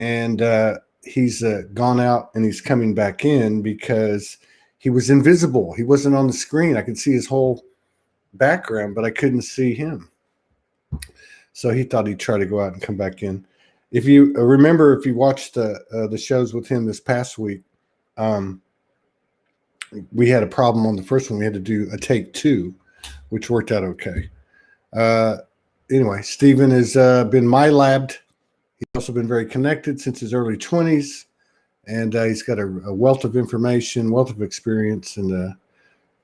and he's gone out and he's coming back in because he was invisible. He wasn't on the screen. I could see his whole background, but I couldn't see him. So he thought he'd try to go out and come back in. If you remember, if you watched the shows with him this past week, we had a problem on the first one. We had to do a take 2, which worked out okay. Anyway, Stephen has been MyLabbed. He's also been very connected since his early 20s, and he's got a wealth of information, wealth of experience, and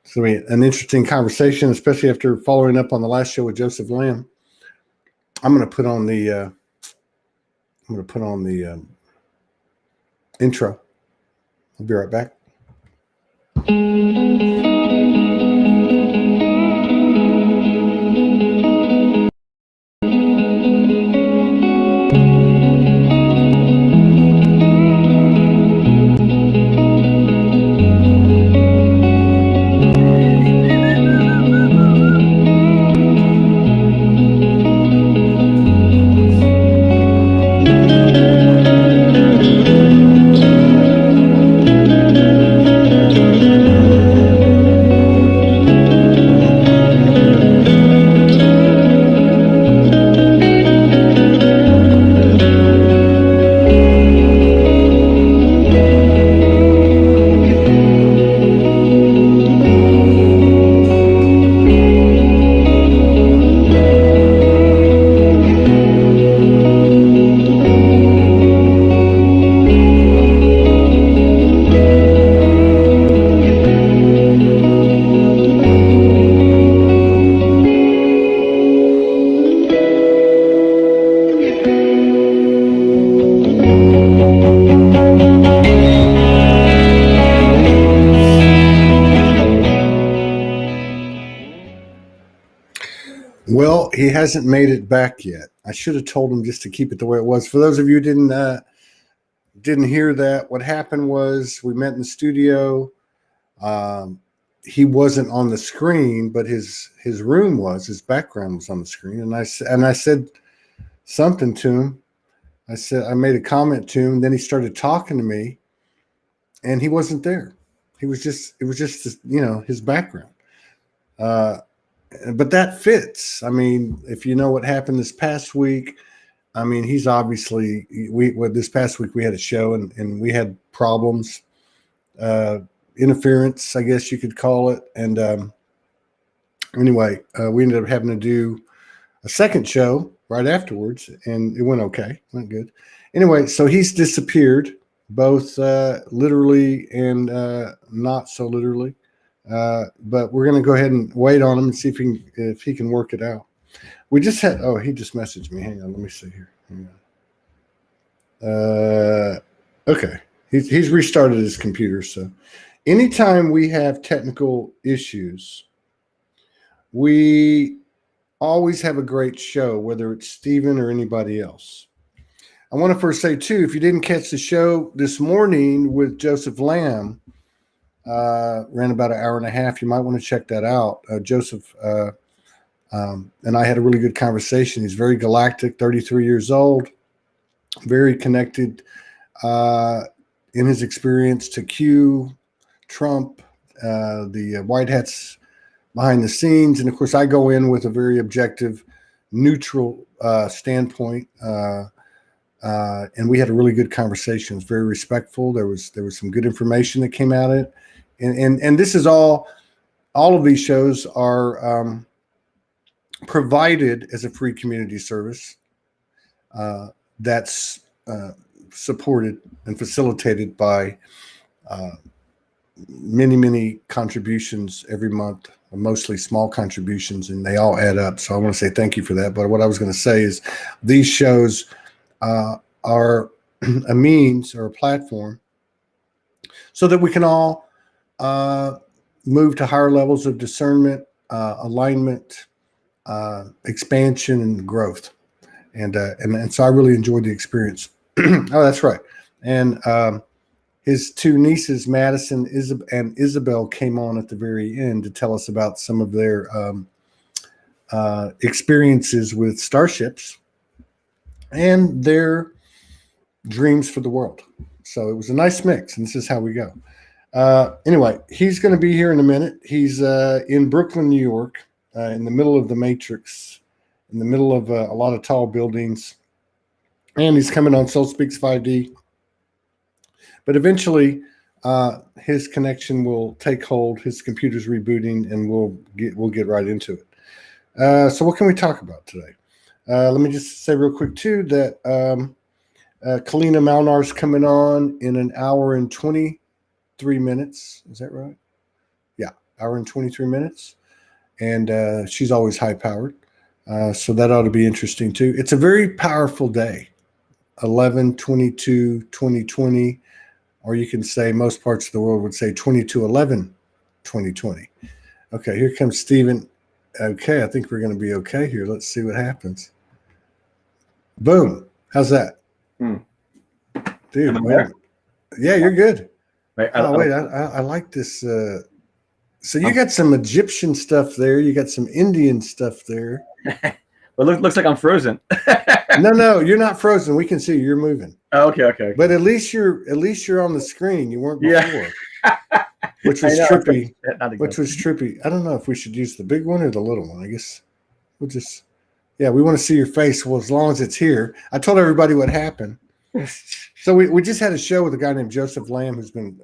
it's going to be an interesting conversation, especially after following up on the last show with Joseph Lamb. I'm going to put on the intro. I'll be right back. Well, he hasn't made it back yet. I should have told him just to keep it the way it was. For those of you who didn't hear that, what happened was we met in the studio. He wasn't on the screen, but his room was. His background was on the screen, and I said something to him. I made a comment to him. And then he started talking to me, and he wasn't there. It was just his background. But that fits. I mean, if you know what happened this past week, I mean, he's obviously this past week we had a show and we had problems, interference, I guess you could call it. And anyway, we ended up having to do a second show right afterwards, and it went okay, went good. Anyway, so he's disappeared, both literally and not so literally. But we're going to go ahead and wait on him and see if he can work it out. We just had, he just messaged me. Hang on, let me see here. Okay. He's restarted his computer. So anytime we have technical issues, we always have a great show, whether it's Stephen or anybody else. I want to first say too, if you didn't catch the show this morning with Joseph Lamb, ran about an hour and a half. You might want to check that out. Joseph and I had a really good conversation. He's very galactic, 33 years old, very connected in his experience to Q, Trump, the white hats behind the scenes. And of course, I go in with a very objective, neutral standpoint. And we had a really good conversation. It was very respectful. There was some good information that came out of it. And this is all of these shows are provided as a free community service that's supported and facilitated by many contributions every month, mostly small contributions, and they all add up. So I want to say thank you for that. But what I was going to say is these shows are a means or a platform so that we can all move to higher levels of discernment, alignment, expansion, and growth. And so I really enjoyed the experience. Oh, that's right. And his two nieces, Madison and Isabel, came on at the very end to tell us about some of their experiences with starships and their dreams for the world. So it was a nice mix, and this is how we go. Anyway, he's going to be here in a minute. He's in Brooklyn, New York, in the middle of the Matrix, in the middle of a lot of tall buildings. And he's coming on Soul Speaks 5D. But eventually, his connection will take hold. His computer's rebooting, and we'll get right into it. So what can we talk about today? Let me just say real quick, too, that Kalina Malnar's coming on in an hour and 23 minutes. Is that right? Yeah, hour and 23 minutes. And she's always high-powered. So that ought to be interesting, too. It's a very powerful day, 11/22/2020, or you can say most parts of the world would say 22/11/2020. Okay, here comes Stephen. Okay, I think we're going to be okay here. Let's see what happens. Boom. How's that? Dude, wait. Yeah, you're good. Wait, I like this. So you got some Egyptian stuff there. You got some Indian stuff there. Well, looks like I'm frozen. No, you're not frozen. We can see you. You're moving. Oh, okay. But at least you're on the screen. You weren't before. Yeah. Which was trippy. Exactly. Which was trippy. I don't know if we should use the big one or the little one. I guess we'll just. Yeah, we want to see your face. Well, as long as it's here. I told everybody what happened. So we just had a show with a guy named Joseph Lamb, who's been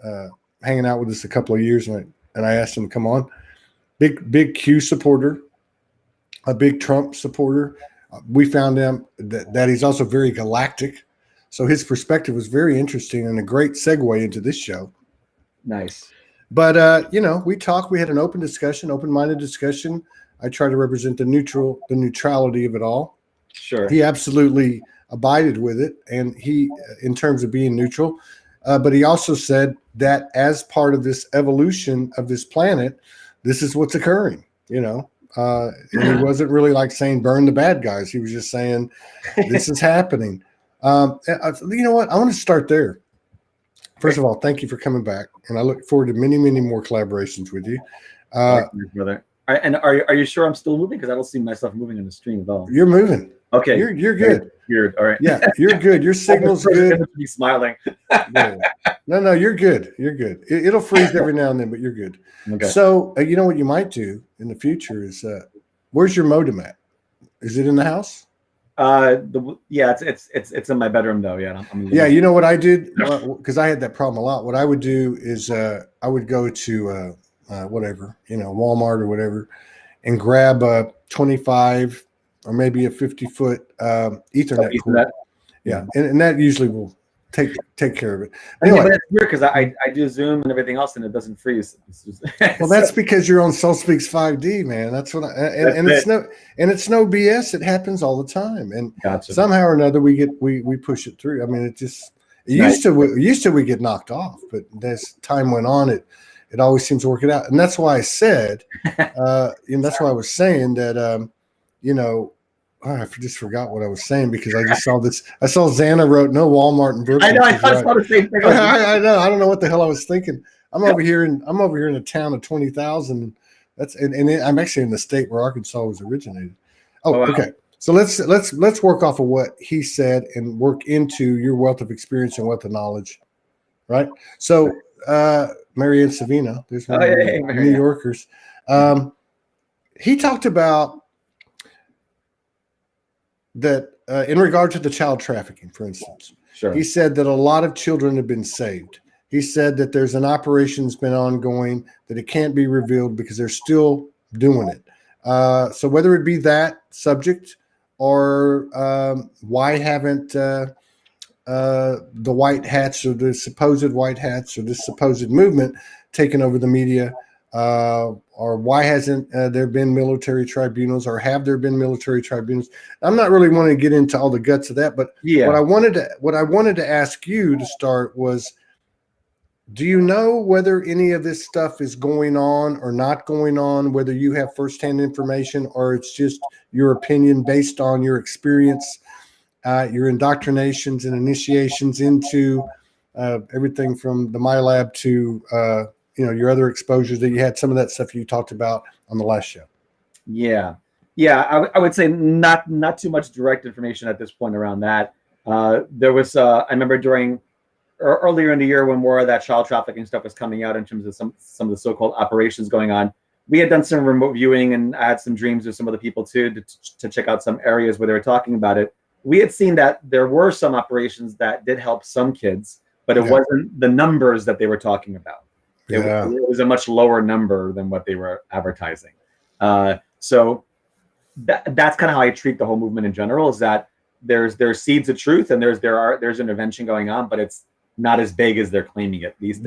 hanging out with us a couple of years, and I asked him to come on. Big Q supporter, a big Trump supporter. We found out that he's also very galactic. So his perspective was very interesting and a great segue into this show. Nice. But, we talked. We had an open discussion, open-minded discussion. I try to represent the neutrality of it all. Sure. He absolutely abided with it, and he, in terms of being neutral, but he also said that as part of this evolution of this planet, this is what's occurring, and he wasn't really like saying burn the bad guys. He was just saying this is happening. You know what? I want to start there. First of all, thank you for coming back, and I look forward to many, many more collaborations with you. Brother. And are you sure I'm still moving? Because I don't see myself moving on the stream at all. You're moving. Okay. You're good. Weird. All right. Yeah, you're good. Your signal's good. Be smiling. Yeah. No, you're good. You're good. It'll freeze every now and then, but you're good. Okay. So you know what you might do in the future is, where's your modem at? Is it in the house? It's in my bedroom though. Yeah. Yeah. You know what I did, because I had that problem a lot. What I would do is I would go to whatever, Walmart or whatever, and grab a 25 or maybe a 50-foot Ethernet cord. Yeah, and that usually will take care of it. Anyway, but it's weird because I do Zoom and everything else, and it doesn't freeze. Well, that's because you're on Soul Speaks 5D, man. That's what it's no BS. It happens all the time, and somehow or another we push it through. I mean, used to we get knocked off, but as time went on, it always seems to work it out, and that's why I said, and that's why I was saying that, I just forgot what I was saying because I just saw this. I saw Xana wrote no Walmart in Brooklyn. I saw the same thing. I know. I don't know what the hell I was thinking. I'm over here in a town of 20,000. And I'm actually in the state where Arkansas was originated. Oh, wow. Okay. So let's work off of what he said and work into your wealth of experience and wealth of knowledge, right? So Marianne Savina, there's one of the New Yorkers. He talked about that in regard to the child trafficking, for instance. Sure. He said that a lot of children have been saved. He said that there's an operation that's been ongoing, that it can't be revealed because they're still doing it. So whether it be that subject or why haven't the white hats or the supposed white hats or this supposed movement taken over the media, or why hasn't there been military tribunals, or have there been military tribunals? I'm not really wanting to get into all the guts of that, but what I wanted to ask you to start was, do you know whether any of this stuff is going on or not going on, whether you have firsthand information or it's just your opinion based on your experience, your indoctrinations and initiations into everything from the MyLab to your other exposures that you had, some of that stuff you talked about on the last show? Yeah. I would say not too much direct information at this point around that. There was, I remember during earlier in the year when more of that child trafficking stuff was coming out in terms of some of the so-called operations going on. We had done some remote viewing, and I had some dreams with some of the people too to check out some areas where they were talking about it. We had seen that there were some operations that did help some kids, but it wasn't the numbers that they were talking about. It was a much lower number than what they were advertising. So that's kind of how I treat the whole movement in general, is that there's seeds of truth, and there's intervention going on, but it's not as big as they're claiming it, these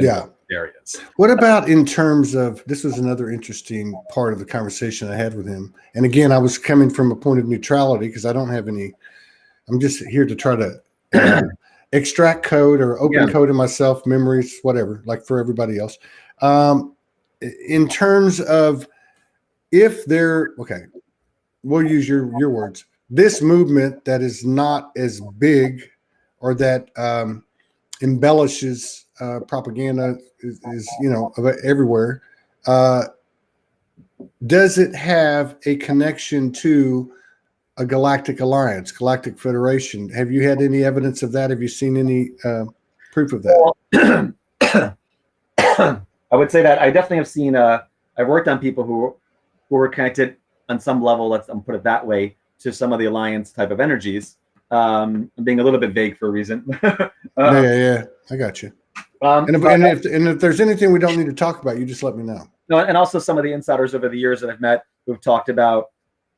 areas. What about in terms of, this was another interesting part of the conversation I had with him. And again, I was coming from a point of neutrality because I don't have any, I'm just here to try to extract code or open code in myself, memories, whatever, like for everybody else. In terms of if they're, okay, we'll use your words, this movement that is not as big or that embellishes propaganda is everywhere. Does it have a connection to a galactic alliance, galactic federation? Have you had any evidence of that? Have you seen any proof of that? I would say that I definitely have seen. I've worked on people who were connected on some level. Let's put it that way, to some of the alliance type of energies. I'm being a little bit vague for a reason. Yeah, I got you. If there's anything we don't need to talk about, you just let me know. No, and also some of the insiders over the years that I've met who've talked about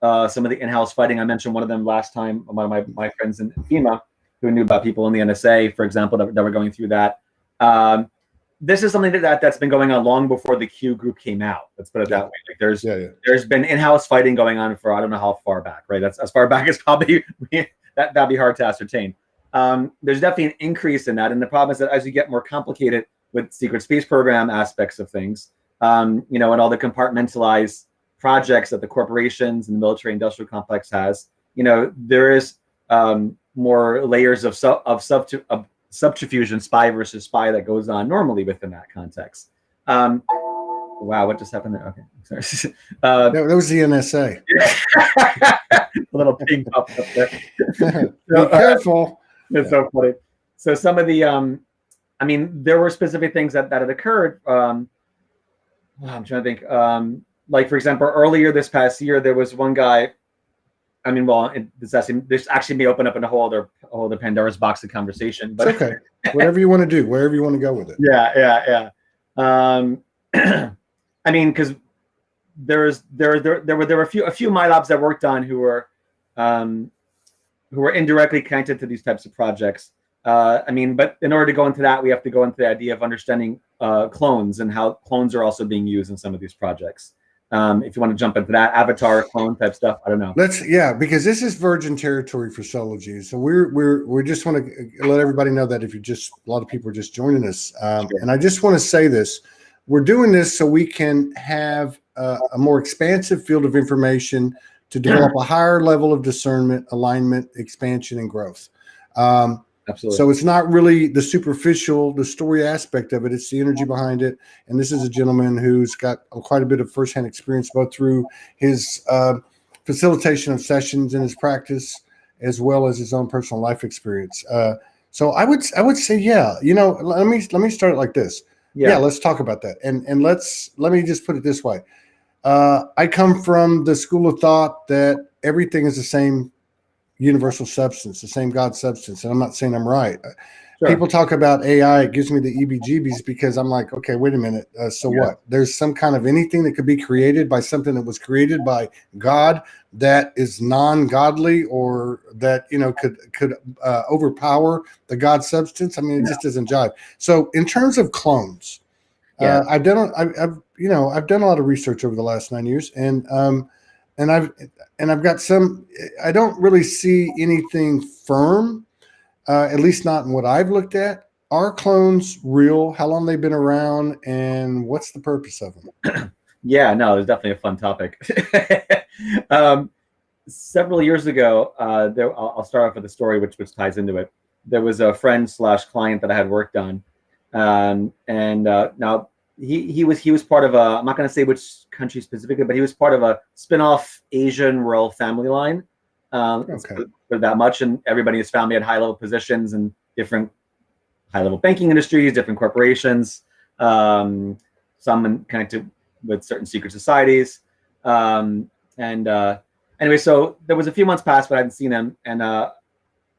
some of the in-house fighting. I mentioned one of them last time, one of my friends in FEMA who knew about people in the NSA, for example, that were going through that. This is something that's been going on long before the Q group came out. Let's put it that way. Like there's been in-house fighting going on for I don't know how far back, right? That's as far back as probably that'd be hard to ascertain. There's definitely an increase in that, and the problem is that as you get more complicated with secret space program aspects of things, and all the compartmentalized projects that the corporations and the military industrial complex has, there is more layers of subterfuge and spy versus spy that goes on normally within that context. Wow, what just happened there? Okay, sorry. That was the NSA. A little ping popped up there. Be careful. It's so funny. So some of the, there were specific things that had occurred. I'm trying to think. Like for example, earlier this past year, there was one guy. This actually may open up in a whole other Pandora's box of conversation. But it's okay. Whatever you want to do, wherever you want to go with it. Yeah. Because there were a few MyLabs that worked on who were indirectly connected to these types of projects. But in order to go into that, we have to go into the idea of understanding clones and how clones are also being used in some of these projects. If you want to jump into that avatar clone type stuff, I don't know. Because this is virgin territory for Soulology. So we just want to let everybody know that if a lot of people are just joining us, and I just want to say this. We're doing this so we can have a more expansive field of information to develop a higher level of discernment, alignment, expansion, and growth. Absolutely. So it's not really the superficial, the story aspect of it. It's the energy behind it. And this is a gentleman who's got quite a bit of firsthand experience, both through his facilitation of sessions in his practice, as well as his own personal life experience. So I would say, let me start it like this. Yeah, let's talk about that. And let me just put it this way. I come from the school of thought that everything is the same universal substance, the same God substance. And I'm not saying I'm right. Sure. People talk about AI. It gives me the EBGBs because I'm like, okay, wait a minute. What? There's some kind of anything that could be created by something that was created by God that is non-godly or that, could overpower the God substance. It just doesn't jive. So in terms of clones, I've done a lot of research over the last 9 years, and I've got some. I don't really see anything firm, at least not in what I've looked at. Are clones real? How long they've been around, and what's the purpose of them? Yeah, no, it's definitely a fun topic. Several years ago, I'll start off with a story which ties into it. There was a friend/client that I had worked on, now he was part of a, I'm not going to say which country specifically, but he was part of a spin-off Asian royal family line Okay. For that much, and everybody in his family had high-level positions in different high-level banking industries, different corporations, some connected with certain secret societies. Anyway, so there was a few months past, but I hadn't seen him, and I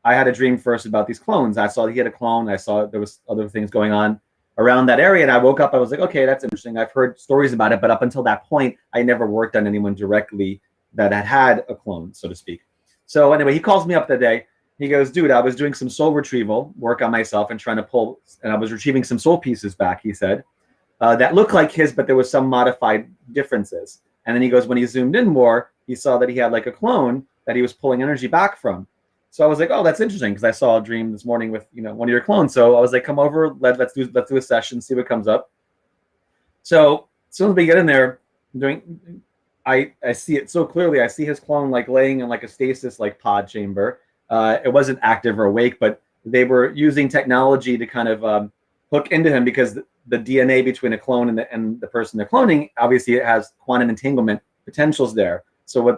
had a dream first about these clones. I saw he had a clone. I saw there was other things going on around that area, and I woke up. I was like, okay, that's interesting. I've heard stories about it, but up until that point, I never worked on anyone directly that had a clone, so to speak. So anyway, he calls me up that day. He goes, dude, I was doing some soul retrieval work on myself and trying to pull, and I was retrieving some soul pieces back, he said, that looked like his, but there was some modified differences. And then he goes, when he zoomed in more, he saw that he had like a clone that he was pulling energy back from. So I was like, oh, that's interesting, because I saw a dream this morning with, you know, one of your clones. So I was like, come over, let's do a session, see what comes up. So as soon as we get in there, I see it so clearly. I see his clone like laying in like a stasis like pod chamber. It wasn't active or awake, but they were using technology to kind of hook into him, because the DNA between a clone and the person they're cloning, obviously it has quantum entanglement potentials there. So one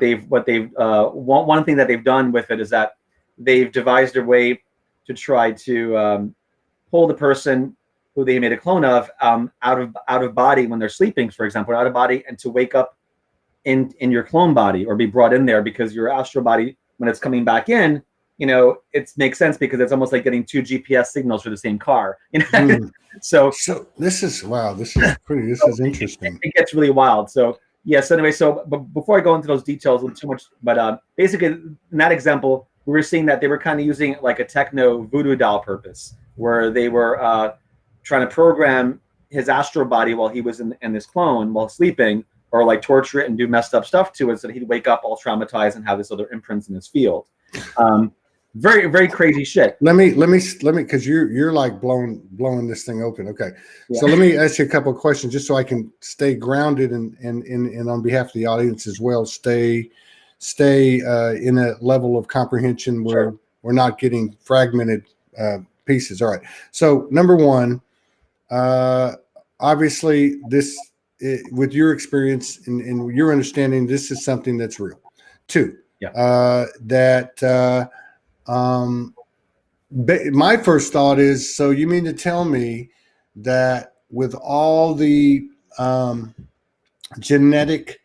thing that they've done with it is that they've devised a way to try to pull the person who they made a clone of out of body when they're sleeping, for example, out of body, and to wake up in your clone body or be brought in there, because your astral body, when it's coming back in, you know, it makes sense, because it's almost like getting two GPS signals for the same car. You know? So this is interesting. It gets really wild. So yes. Anyway, so before I go into those details too much, but basically in that example, we were seeing that they were kind of using like a techno voodoo doll purpose, where they were trying to program his astral body while he was in this clone while sleeping, or like torture it and do messed up stuff to it, so that he'd wake up all traumatized and have this other imprints in his field. Very, very crazy shit. Let me, because you're like blowing this thing open. Okay. Yeah. So let me ask you a couple of questions, just so I can stay grounded and on behalf of the audience as well, stay in a level of comprehension where we're not getting fragmented pieces. All right. So number one, obviously with your experience and your understanding, this is something that's real. Two, my first thought is, so you mean to tell me that with all the genetic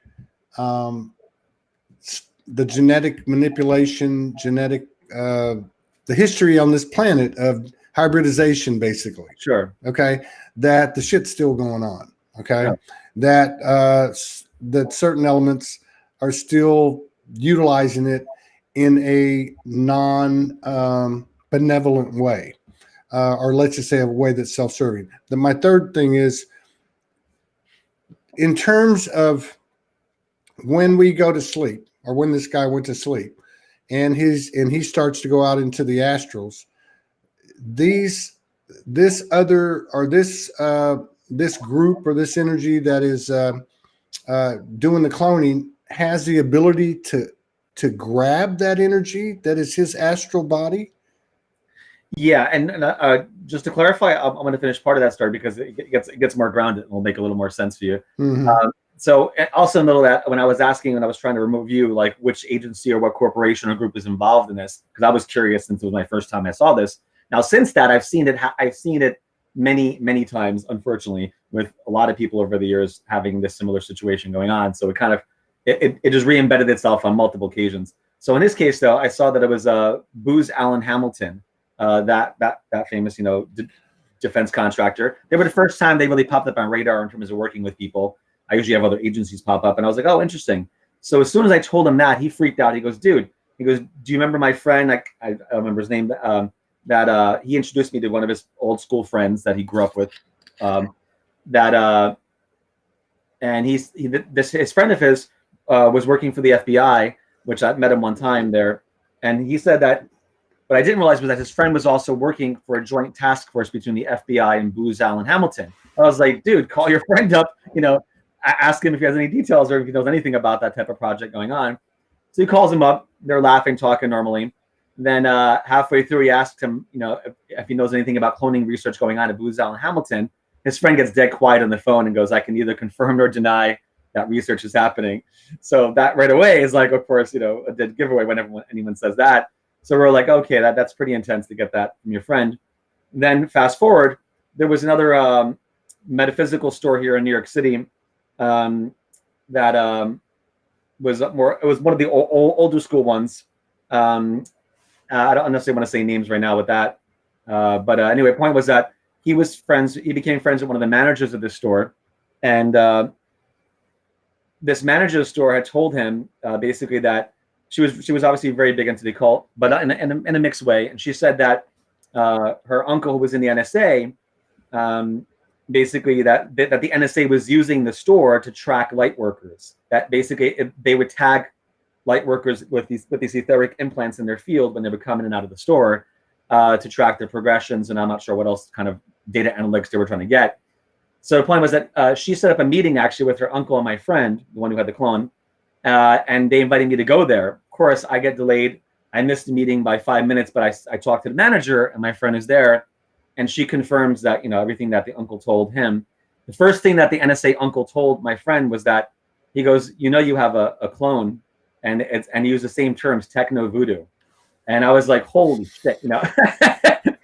manipulation, the history on this planet of hybridization, basically. Sure. Okay. That the shit's still going on. Okay. Yeah. That certain elements are still utilizing it in a non-benevolent way, or let's just say a way that's self-serving. Then my third thing is, in terms of when we go to sleep, or when this guy went to sleep, and he starts to go out into the astrals, this group or this energy that is doing the cloning has the ability to grab that energy that is his astral body. Yeah, and just to clarify, I'm going to finish part of that story, because it gets more grounded and will make a little more sense for you. Mm-hmm. So also in the middle of that, when I was trying to remove you, like which agency or what corporation or group is involved in this, because I was curious since it was my first time I saw this. Now, since that, I've seen it many, many times, unfortunately, with a lot of people over the years having this similar situation going on. So it kind of, it just re-embedded itself on multiple occasions. So in this case, though, I saw that it was Booz Allen Hamilton, that famous, defense contractor. They were the first time they really popped up on radar in terms of working with people. I usually have other agencies pop up, and I was like, oh, interesting. So as soon as I told him that, he freaked out. He goes, dude, do you remember my friend? I remember his name. That he introduced me to one of his old school friends that he grew up with. And his friend of his was working for the FBI, which I met him one time there, and he said that. What I didn't realize was that his friend was also working for a joint task force between the FBI and Booz Allen Hamilton. I was like, dude, call your friend up, ask him if he has any details or if he knows anything about that type of project going on. So he calls him up. They're laughing, talking normally. Then halfway through, he asks him, if he knows anything about cloning research going on at Booz Allen Hamilton. His friend gets dead quiet on the phone and goes, I can neither confirm nor deny that research is happening. So that right away is like, of course, a dead giveaway whenever anyone says that. So we're like, okay, that's pretty intense to get that from your friend. Then fast forward, there was another metaphysical store here in New York City that was more. It was one of the older school ones. I don't necessarily want to say names right now with that, but anyway, point was that he became friends with one of the managers of this store, and this manager of the store had told him basically that she was obviously very big into the occult, but in a mixed way, and she said that her uncle, who was in the NSA, basically that the NSA was using the store to track light workers. That basically they would tag light workers with these etheric implants in their field when they were coming in and out of the store to track their progressions, and I'm not sure what else kind of data analytics they were trying to get. So the point was that she set up a meeting actually with her uncle and my friend, the one who had the clone, and they invited me to go there. Of course, I get delayed. I missed the meeting by 5 minutes, but I talked to the manager, and my friend is there, and she confirms that everything that the uncle told him. The first thing that the NSA uncle told my friend was that he goes, you have a clone, and he used the same terms, techno voodoo, and I was like, holy shit,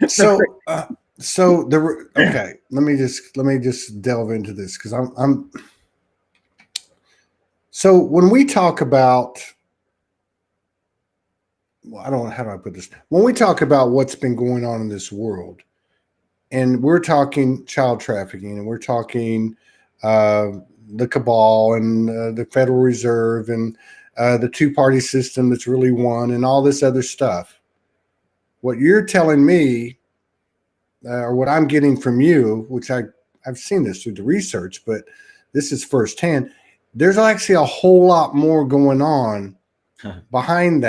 So okay, let me just delve into this, because I'm so when we talk about, well, how do I put this? When we talk about what's been going on in this world, and we're talking child trafficking, and we're talking the cabal and the Federal Reserve and the two-party system that's really one, and all this other stuff. What you're telling me, or what I'm getting from you, which I've seen this through the research, but this is firsthand, there's actually a whole lot more going on behind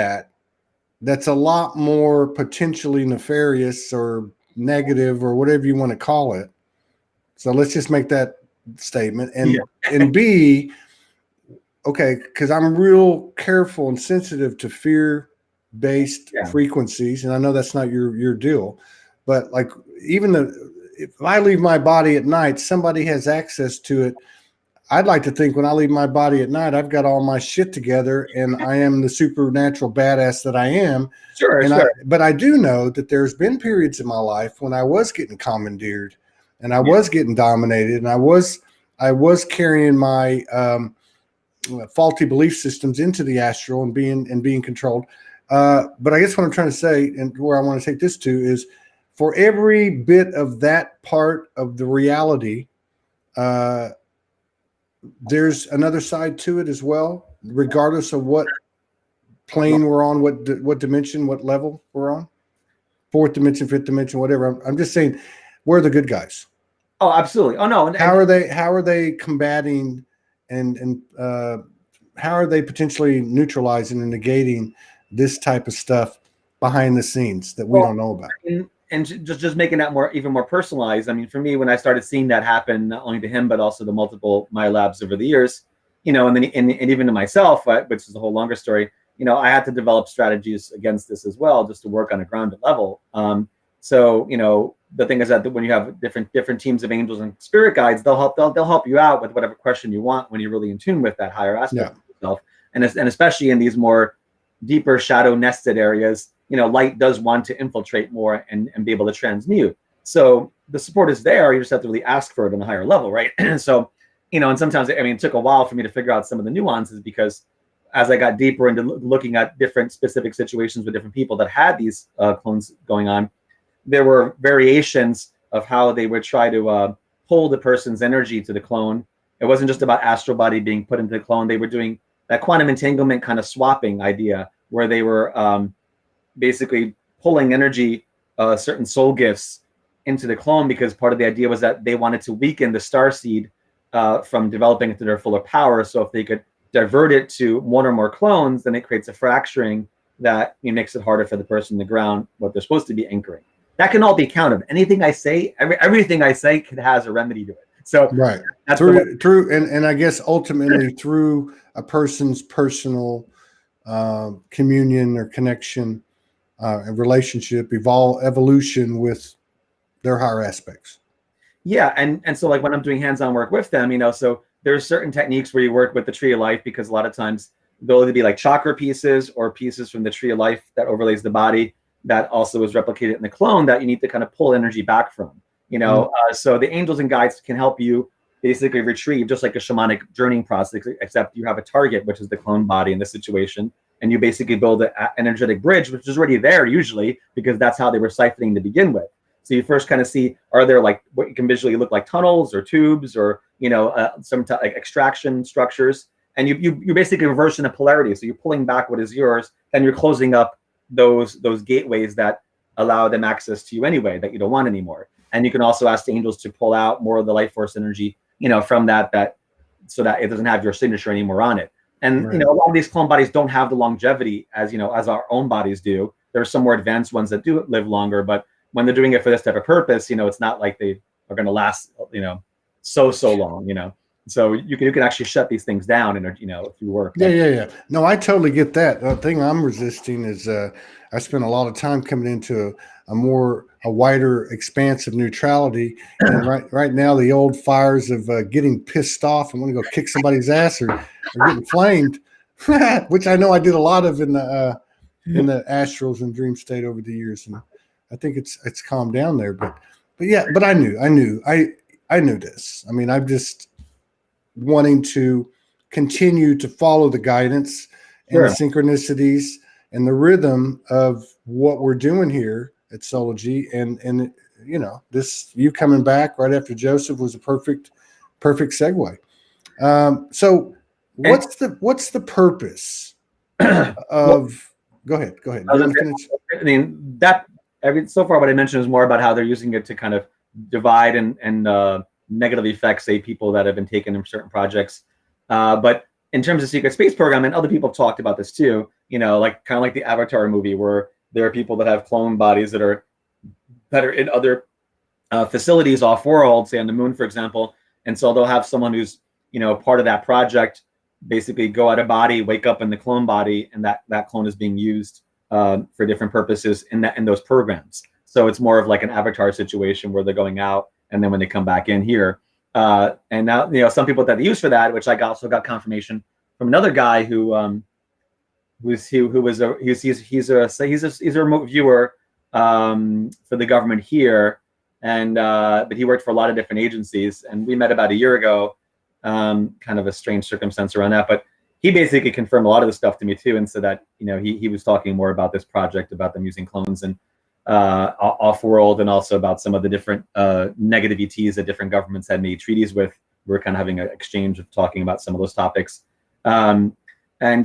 that's a lot more potentially nefarious or negative or whatever you want to call it. So let's just make that statement. And and B, okay, because I'm real careful and sensitive to fear-based frequencies, and I know that's not your deal, but like even if I leave my body at night, somebody has access to it. I'd like to think when I leave my body at night, I've got all my shit together and I am the supernatural badass that I am. Sure. But I do know that there's been periods in my life when I was getting commandeered and I was getting dominated, and I was carrying my faulty belief systems into the astral and being controlled. But I guess what I'm trying to say, and where I want to take this to, is for every bit of that part of the reality, there's another side to it as well, regardless of what plane we're on, what dimension, what level we're on, fourth dimension, fifth dimension, whatever. I'm just saying, we're the good guys. Oh, absolutely. Oh no. How are they combating and how are they potentially neutralizing and negating this type of stuff behind the scenes that we don't know about? And just making that even more personalized. I mean, for me, when I started seeing that happen, not only to him, but also to multiple my labs over the years, and then and even to myself, which is a whole longer story, I had to develop strategies against this as well, just to work on a grounded level. So, the thing is that when you have different teams of angels and spirit guides, they'll help you out with whatever question you want when you're really in tune with that higher aspect of yourself. And especially in these more deeper shadow nested areas, light does want to infiltrate more and be able to transmute. So the support is there. You just have to really ask for it on a higher level, right? So, and sometimes, it took a while for me to figure out some of the nuances, because as I got deeper into looking at different specific situations with different people that had these clones going on, there were variations of how they would try to pull the person's energy to the clone. It wasn't just about astral body being put into the clone. They were doing that quantum entanglement kind of swapping idea, where they were basically pulling energy, certain soul gifts into the clone, because part of the idea was that they wanted to weaken the star seed from developing into their fuller power. So if they could divert it to one or more clones, then it creates a fracturing that makes it harder for the person to ground what they're supposed to be anchoring. That can all be counted. Anything I say, everything I say has a remedy to it. So right, that's through and I guess ultimately through a person's personal communion or connection, and relationship, evolution with their higher aspects. Yeah, and so like when I'm doing hands-on work with them, so there's certain techniques where you work with the tree of life, because a lot of times they'll either be like chakra pieces or pieces from the tree of life that overlays the body that also is replicated in the clone that you need to kind of pull energy back from. So the angels and guides can help you basically retrieve, just like a shamanic journeying process, except you have a target, which is the clone body in this situation, and you basically build an energetic bridge, which is already there usually, because that's how they were siphoning to begin with. So you first kind of see, are there like what you can visually look like tunnels or tubes or, like extraction structures, and you basically reversing the polarity. So you're pulling back what is yours, and you're closing up those gateways that allow them access to you anyway, that you don't want anymore. And you can also ask the angels to pull out more of the life force energy, from that so that it doesn't have your signature anymore on it. And Right. a lot of these clone bodies don't have the longevity as our own bodies do. There are some more advanced ones that do live longer, but when they're doing it for this type of purpose, it's not like they are going to last, so long. So you can actually shut these things down, and if you work. Yeah. No, I totally get that. The thing I'm resisting is I spent a lot of time coming into a wider expanse of neutrality, and right now the old fires of getting pissed off and want to go kick somebody's ass or getting flamed, which I know I did a lot of in the astrals and dream state over the years, and I think it's calmed down there. But yeah, but I knew this. I mean, I'm just wanting to continue to follow the guidance and the synchronicities and the rhythm of what we're doing here at Soulology. And this, you coming back right after Joseph was a perfect segue. So what's the purpose of, go ahead. So far what I mentioned is more about how they're using it to kind of divide and negatively affect, say, people that have been taken in certain projects. But in terms of secret space program, and other people have talked about this too, like kind of like the Avatar movie, where there are people that have clone bodies that are in other facilities off world, say on the moon, for example. And so they'll have someone who's, part of that project basically go out of body, wake up in the clone body, and that clone is being used for different purposes in those programs. So it's more of like an Avatar situation where they're going out, and then when they come back in here, and now some people that they use for that, which I also got confirmation from another guy he's a remote viewer for the government here, and but he worked for a lot of different agencies, and we met about a year ago, kind of a strange circumstance around that, but he basically confirmed a lot of the stuff to me too, and so that he was talking more about this project, about them using clones and off-world, and also about some of the different negative ETs that different governments had made treaties with. We're kind of having an exchange of talking about some of those topics, and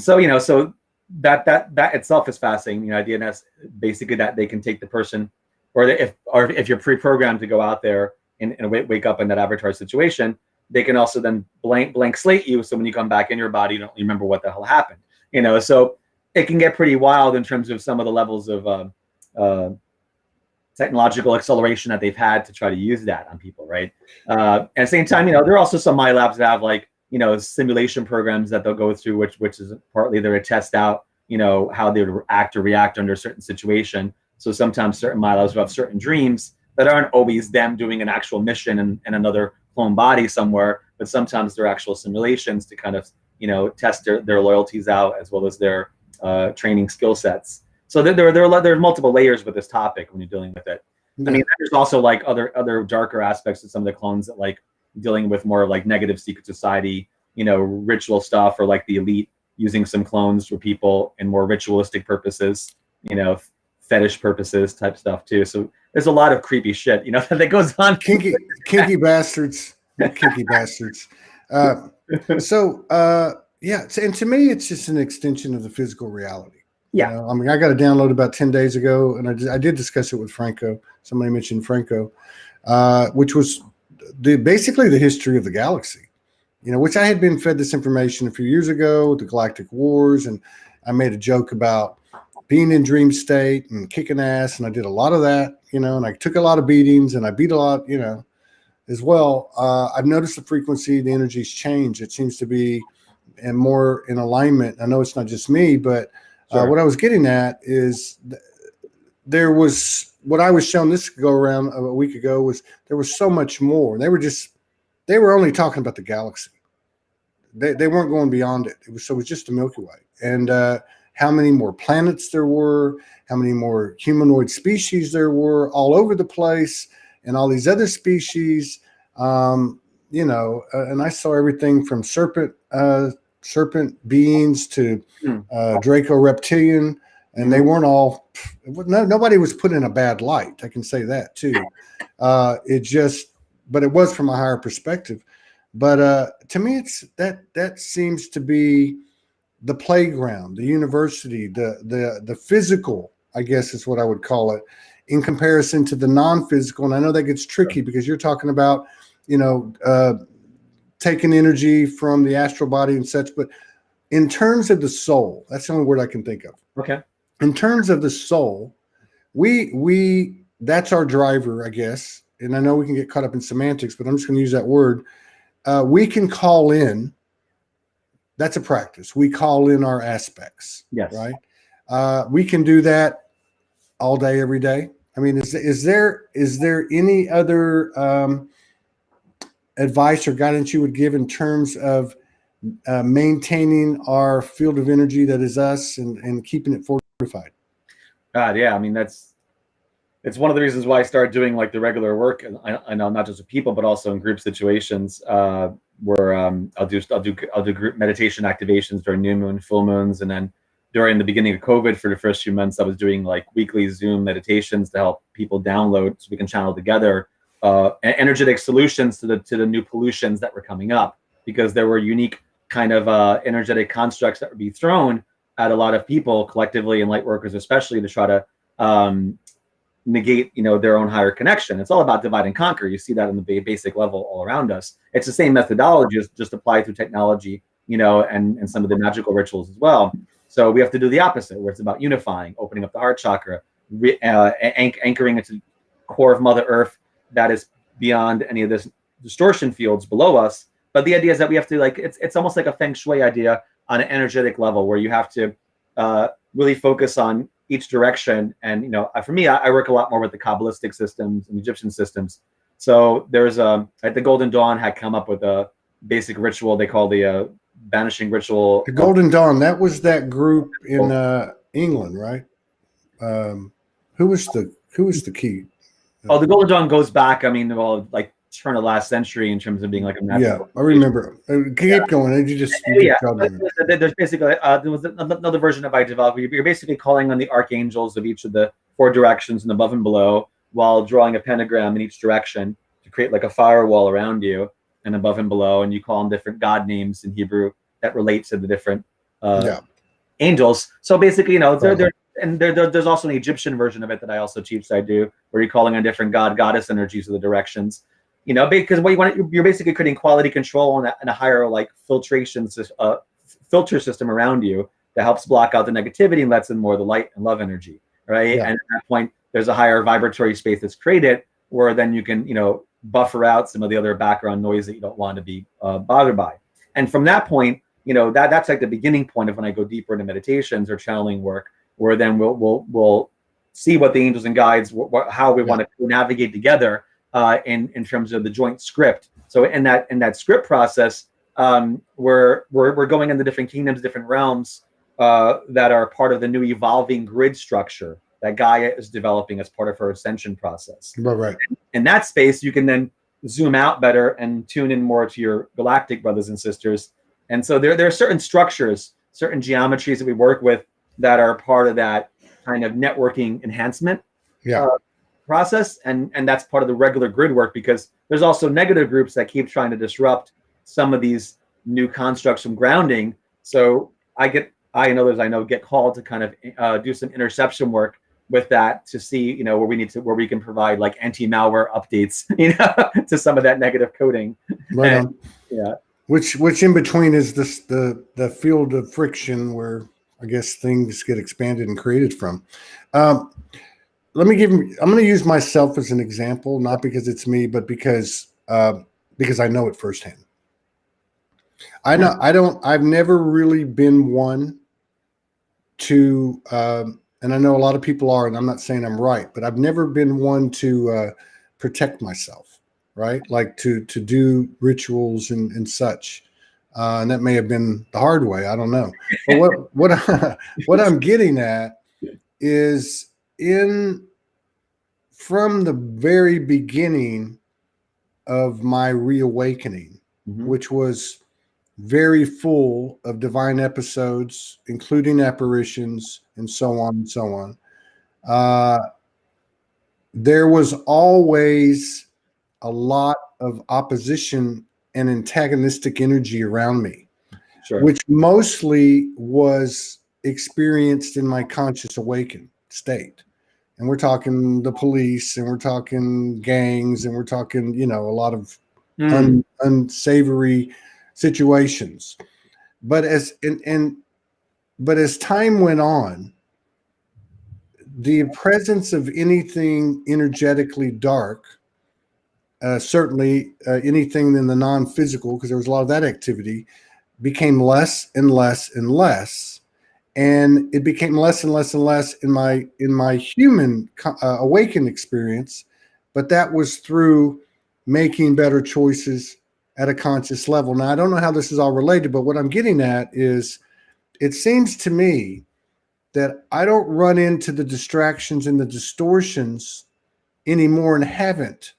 so so that itself is fascinating. The idea that's basically that they can take the person, or if you're pre-programmed to go out there and wake up in that Avatar situation, they can also then blank slate you. So when you come back in your body, you don't remember what the hell happened. So it can get pretty wild in terms of some of the levels of technological acceleration that they've had to try to use that on people, right? At the same time, there are also some Maya labs that have like, simulation programs that they'll go through, which is partly there to test out, how they would act or react under a certain situation. So sometimes certain Maya labs will have certain dreams that aren't always them doing an actual mission in another clone body somewhere, but sometimes they're actual simulations to kind of, test their loyalties out, as well as their training skill sets. So there are multiple layers with this topic when you're dealing with it. Yeah. I mean, there's also like other darker aspects of some of the clones that like dealing with more like negative secret society, ritual stuff, or like the elite using some clones for people in more ritualistic purposes, fetish purposes type stuff too. So there's a lot of creepy shit, that goes on. Kinky bastards, kinky bastards. Yeah, and to me, it's just an extension of the physical reality. Yeah. I mean, I got it downloaded about 10 days ago, and I did discuss it with Franco. Somebody mentioned Franco, which was basically the history of the galaxy, which I had been fed this information a few years ago with the Galactic Wars, and I made a joke about being in dream state and kicking ass, and I did a lot of that, and I took a lot of beatings, and I beat a lot, as well. I've noticed the frequency, the energy's changed. It seems to be more in alignment. I know it's not just me, but sure. What I was getting at is there was what I was shown this go around a week ago was there was so much more. They were only talking about the galaxy. They weren't going beyond it. It was just the Milky Way, and how many more planets there were, how many more humanoid species there were all over the place, and all these other species. And I saw everything from serpent beings to Draco reptilian, and they weren't all. Nobody was put in a bad light. I can say that too. But it was from a higher perspective. But to me, it's that seems to be the playground, the university, the physical, I guess is what I would call it, in comparison to the non-physical. And I know that gets tricky because you're talking about, taking energy from the astral body and such. But in terms of the soul, that's the only word I can think of. Okay. In terms of the soul, we that's our driver, I guess. And I know we can get caught up in semantics, but I'm just going to use that word. We can call in. That's a practice. We call in our aspects. Yes. Right. We can do that all day, every day. I mean, is there any other advice or guidance you would give in terms of maintaining our field of energy that is us and keeping it fortified? Yeah. I mean, it's one of the reasons why I started doing like the regular work. And I know not just with people, but also in group situations where I'll do group meditation activations during new moon, full moons. And then during the beginning of COVID for the first few months, I was doing like weekly Zoom meditations to help people download so we can channel together energetic solutions to the new pollutions that were coming up, because there were unique kind of energetic constructs that would be thrown at a lot of people collectively, and light workers especially, to try to negate their own higher connection. It's all about divide and conquer. You see that on the basic level all around us. It's the same methodology, just applied through technology, and some of the magical rituals as well. So we have to do the opposite, where it's about unifying, opening up the heart chakra, anchoring into the core of Mother Earth that is beyond any of this distortion fields below us. But the idea is that we have to, like, it's almost like a feng shui idea on an energetic level, where you have to really focus on each direction. And for me, I work a lot more with the Kabbalistic systems and Egyptian systems. So there's the Golden Dawn had come up with a basic ritual they call the banishing ritual. The Golden Dawn, that was that group in England, right? Who was the key? Oh, the Golden Dawn goes back. I mean, like turn of last century in terms of being like a magical. Yeah, I remember. Keep going. You just there's basically there was another version of I developed. You're basically calling on the archangels of each of the four directions and above and below, while drawing a pentagram in each direction to create like a firewall around you and above and below. And you call them different god names in Hebrew that relate to the different angels. So basically, there's also an Egyptian version of it that I also teach. I do, where you're calling on different goddess energies of the directions. Because what you want, you're basically creating quality control and a higher like filter system around you that helps block out the negativity and lets in more of the light and love energy, right? Yeah. And at that point, there's a higher vibratory space that's created, where then you can, buffer out some of the other background noise that you don't want to be bothered by. And from that point, that's like the beginning point of when I go deeper into meditations or channeling work, where then we'll see what the angels and guides, how we want to navigate together in terms of the joint script. So in that script process, we're going into different kingdoms, different realms that are part of the new evolving grid structure that Gaia is developing as part of her ascension process. Right. In that space, you can then zoom out better and tune in more to your galactic brothers and sisters. And so there are certain structures, certain geometries that we work with that are part of that kind of networking enhancement process. And that's part of the regular grid work, because there's also negative groups that keep trying to disrupt some of these new constructs from grounding. So I get called to kind of do some interception work with that to see, where we can provide like anti-malware updates, to some of that negative coding. Right on. Yeah. Which in between is this the field of friction where I guess things get expanded and created from. I'm going to use myself as an example, not because it's me, but because I know it firsthand. I've never really been one to and I know a lot of people are, and I'm not saying I'm right, but I've never been one to protect myself, right? Like to do rituals and such. And that may have been the hard way. I don't know. But what I'm getting at is from the very beginning of my reawakening, which was very full of divine episodes, including apparitions and so on and so on. There was always a lot of opposition and antagonistic energy around me, which mostly was experienced in my conscious awakened state. And we're talking the police, and we're talking gangs, and we're talking, a lot of unsavory situations. But as time went on, the presence of anything energetically dark, certainly anything in the non-physical, because there was a lot of that activity, became less and less and less. And it became less and less and less in my human awakened experience, but that was through making better choices at a conscious level. Now, I don't know how this is all related, but what I'm getting at is it seems to me that I don't run into the distractions and the distortions anymore, and haven't.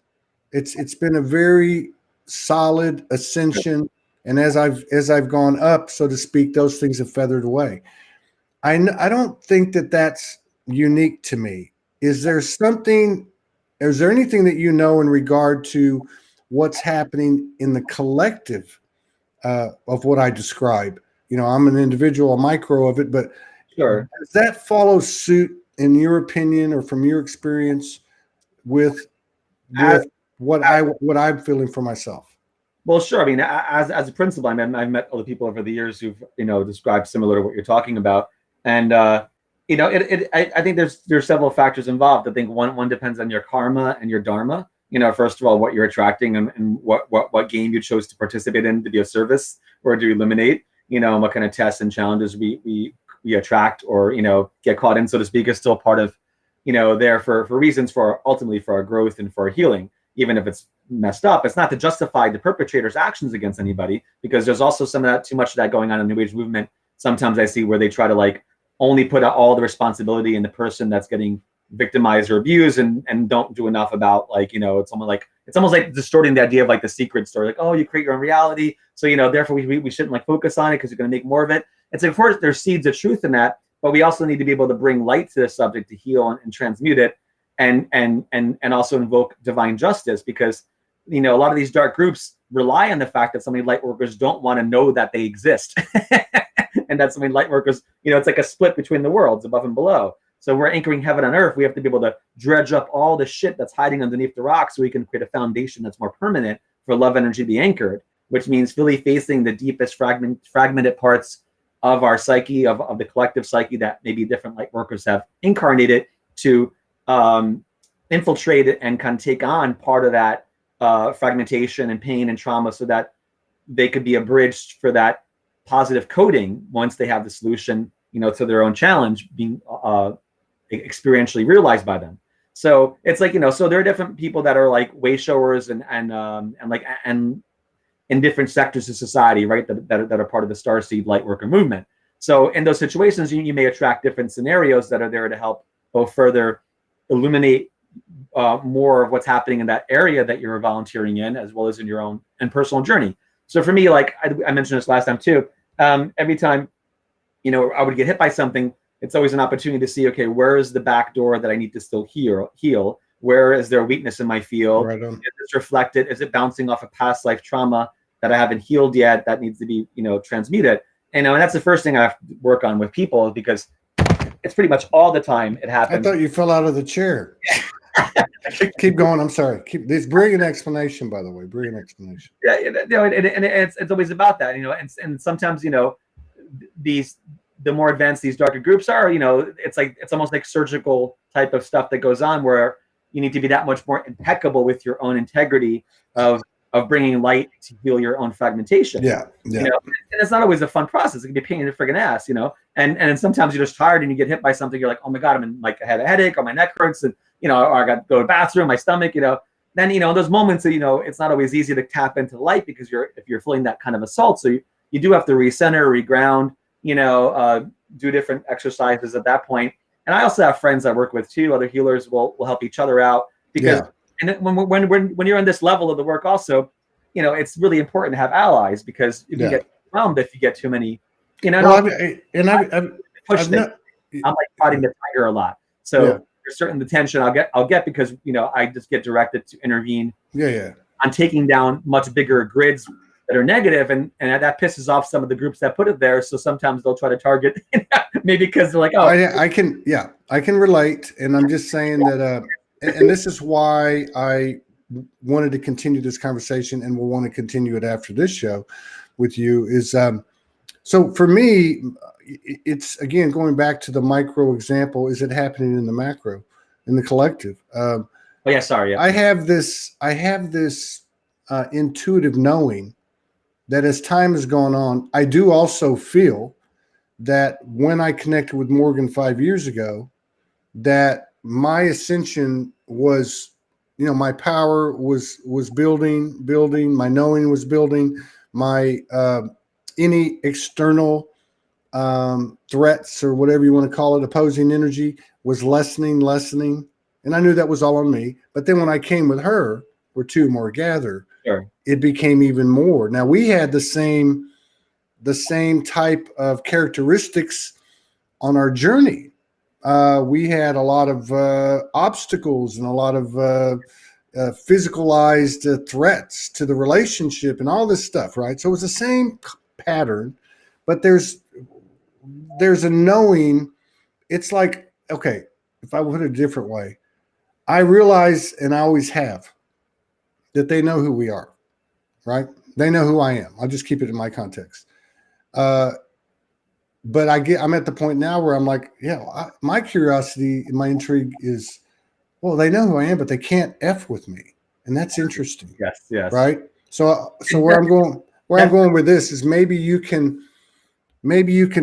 It's been a very solid ascension, and as I've gone up, so to speak, those things have feathered away. I don't think that that's unique to me. Is there anything that you know in regard to what's happening in the collective of what I describe? I'm an individual, a micro of it, but does that follow suit, in your opinion, or from your experience, with what I'm feeling for myself? Well, sure. I mean, as a principal, I've met other people over the years who've described similar to what you're talking about. And I think there's several factors involved. I think one depends on your karma and your dharma. First of all, what you're attracting and what game you chose to participate in to be of service or to eliminate. And what kind of tests and challenges we attract or get caught in, so to speak, is still part of there for reasons ultimately for our growth and for our healing. Even if it's messed up, it's not to justify the perpetrator's actions against anybody, because there's also too much of that going on in the New Age movement. Sometimes I see where they try to only put out all the responsibility in the person that's getting victimized or abused, and don't do enough about it's almost like distorting the idea of the secret story, oh, you create your own reality, so therefore we shouldn't focus on it because you're going to make more of it. And so of course there's seeds of truth in that, but we also need to be able to bring light to the subject to heal and transmute it, and also invoke divine justice, because a lot of these dark groups rely on the fact that so many light workers don't want to know that they exist. And that so many light workers, it's like a split between the worlds, above and below. So we're anchoring heaven on earth. We have to be able to dredge up all the shit that's hiding underneath the rock, so we can create a foundation that's more permanent for love energy to be anchored, which means really facing the deepest fragmented parts of our psyche, of the collective psyche, that maybe different light workers have incarnated to infiltrate it and kind of take on part of that fragmentation and pain and trauma, so that they could be a bridge for that positive coding once they have the solution, to their own challenge being experientially realized by them. So it's so there are different people that are way showers and in different sectors of society, right? That are part of the starseed light worker movement. So in those situations, you may attract different scenarios that are there to help both further illuminate more of what's happening in that area that you're volunteering in, as well as in your own and personal journey. So for me, I mentioned this last time too, every time, I would get hit by something, it's always an opportunity to see, okay, where is the back door that I need to still heal? Where is there weakness in my field? Right on. Is it reflected? Is it bouncing off of past life trauma that I haven't healed yet that needs to be, transmuted? And that's the first thing I have to work on with people, because it's pretty much all the time it happens. I thought you fell out of the chair. Keep going. I'm sorry. Keep this brilliant explanation, by the way. Brilliant explanation. Yeah, and it's always about that, and sometimes, the more advanced these darker groups are, it's almost like surgical type of stuff that goes on, where you need to be that much more impeccable with your own integrity of of bringing light to heal your own fragmentation. Yeah. You know, and it's not always a fun process. It can be a pain in the friggin' ass, you know. And sometimes you're just tired and you get hit by something. You're like, oh my God, I'm in, like, I had a headache or my neck hurts, and you know, or I got to go to the bathroom, my stomach, you know. Then, you know, those moments that, you know, it's not always easy to tap into the light because if you're feeling that kind of assault. So you do have to recenter, reground, you know, do different exercises at that point. And I also have friends I work with too. Other healers will help each other out because and when you're on this level of the work also, you know, it's really important to have allies because you can get overwhelmed if you get too many, you know. Well, I'm like fighting the tiger a lot. So there's certain the tension I'll get because, you know, I just get directed to intervene. On taking down much bigger grids that are negative, and that pisses off some of the groups that put it there. So sometimes they'll try to target maybe because they're like, oh, I can relate, and I'm just saying that, and this is why I wanted to continue this conversation, and we'll want to continue it after this show with you. Is so for me, it's again going back to the micro example. Is it happening in the macro, in the collective? Oh yeah, sorry. Yeah. I have this intuitive knowing that as time has gone on, I do also feel that when I connected with Morgan 5 years ago, that my ascension was, you know, my power was building, my knowing was building, my any external threats or whatever you want to call it, opposing energy was lessening. And I knew that was all on me. But then when I came with her, where two more gather, it became even more. Now we had the same type of characteristics on our journey. We had a lot of obstacles and a lot of physicalized threats to the relationship and all this stuff, right? So it was the same pattern, but there's a knowing. It's like, okay, if I put it a different way, I realize, and I always have, that they know who we are, right? They know who I am. I'll just keep it in my context. But I'm at the point now where I'm like, my curiosity and my intrigue is, well, they know who I am, but they can't F with me. And that's interesting. Yes. Right. So where I'm going with this is maybe you can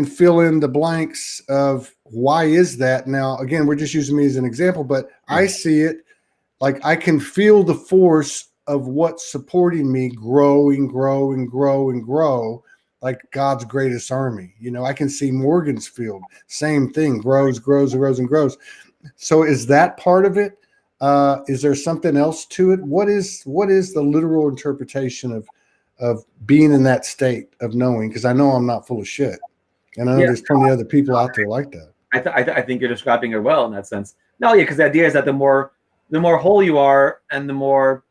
fill in the blanks of why is that. Now, again, we're just using me as an example, but I see it like I can feel the force of what's supporting me grow, like God's greatest army. You know, I can see Morgan's field, same thing, grows. So is that part of it? Is there something else to it? What is the literal interpretation of being in that state of knowing? Because I know I'm not full of shit, and I know there's plenty of other people out there like that. I think you're describing it well in that sense. No, yeah, because the idea is that the more whole you are, and the more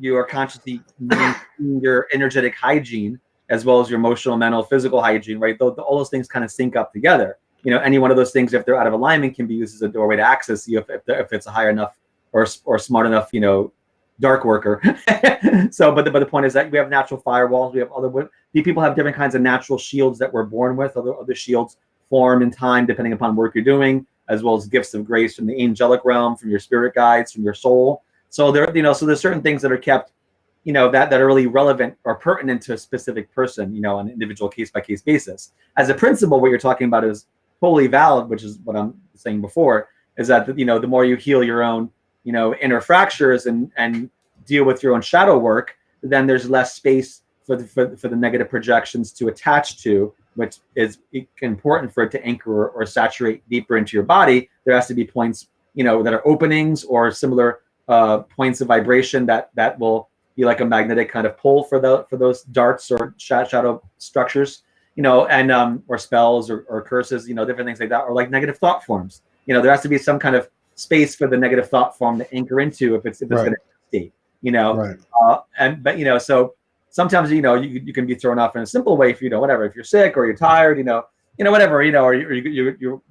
you are consciously maintaining your energetic hygiene, as well as your emotional, mental, physical hygiene, right? All those things kind of sync up together. You know, any one of those things, if they're out of alignment, can be used as a doorway to access you if it's a high enough or smart enough, you know, dark worker. So, but the point is that we have natural firewalls. We have people have different kinds of natural shields that we're born with. Other shields form in time depending upon work you're doing, as well as gifts of grace from the angelic realm, from your spirit guides, from your soul. So there's certain things that are kept, you know, that are really relevant or pertinent to a specific person, you know, on an individual case-by-case basis. As a principle, what you're talking about is totally valid, which is what I'm saying before, is that, you know, the more you heal your own, you know, inner fractures and deal with your own shadow work, then there's less space for the negative projections to attach to, which is important for it to anchor or saturate deeper into your body. There has to be points, you know, that are openings or similar points of vibration that will be like a magnetic kind of pull for those darts or shadow structures, you know, and or spells or curses, you know, different things like that, or like negative thought forms. You know, there has to be some kind of space for the negative thought form to anchor into if it's going to stay, you know. Right. But you know, so sometimes, you know, you can be thrown off in a simple way if, you know, whatever, if you're sick or you're tired, you know, whatever, you know, or you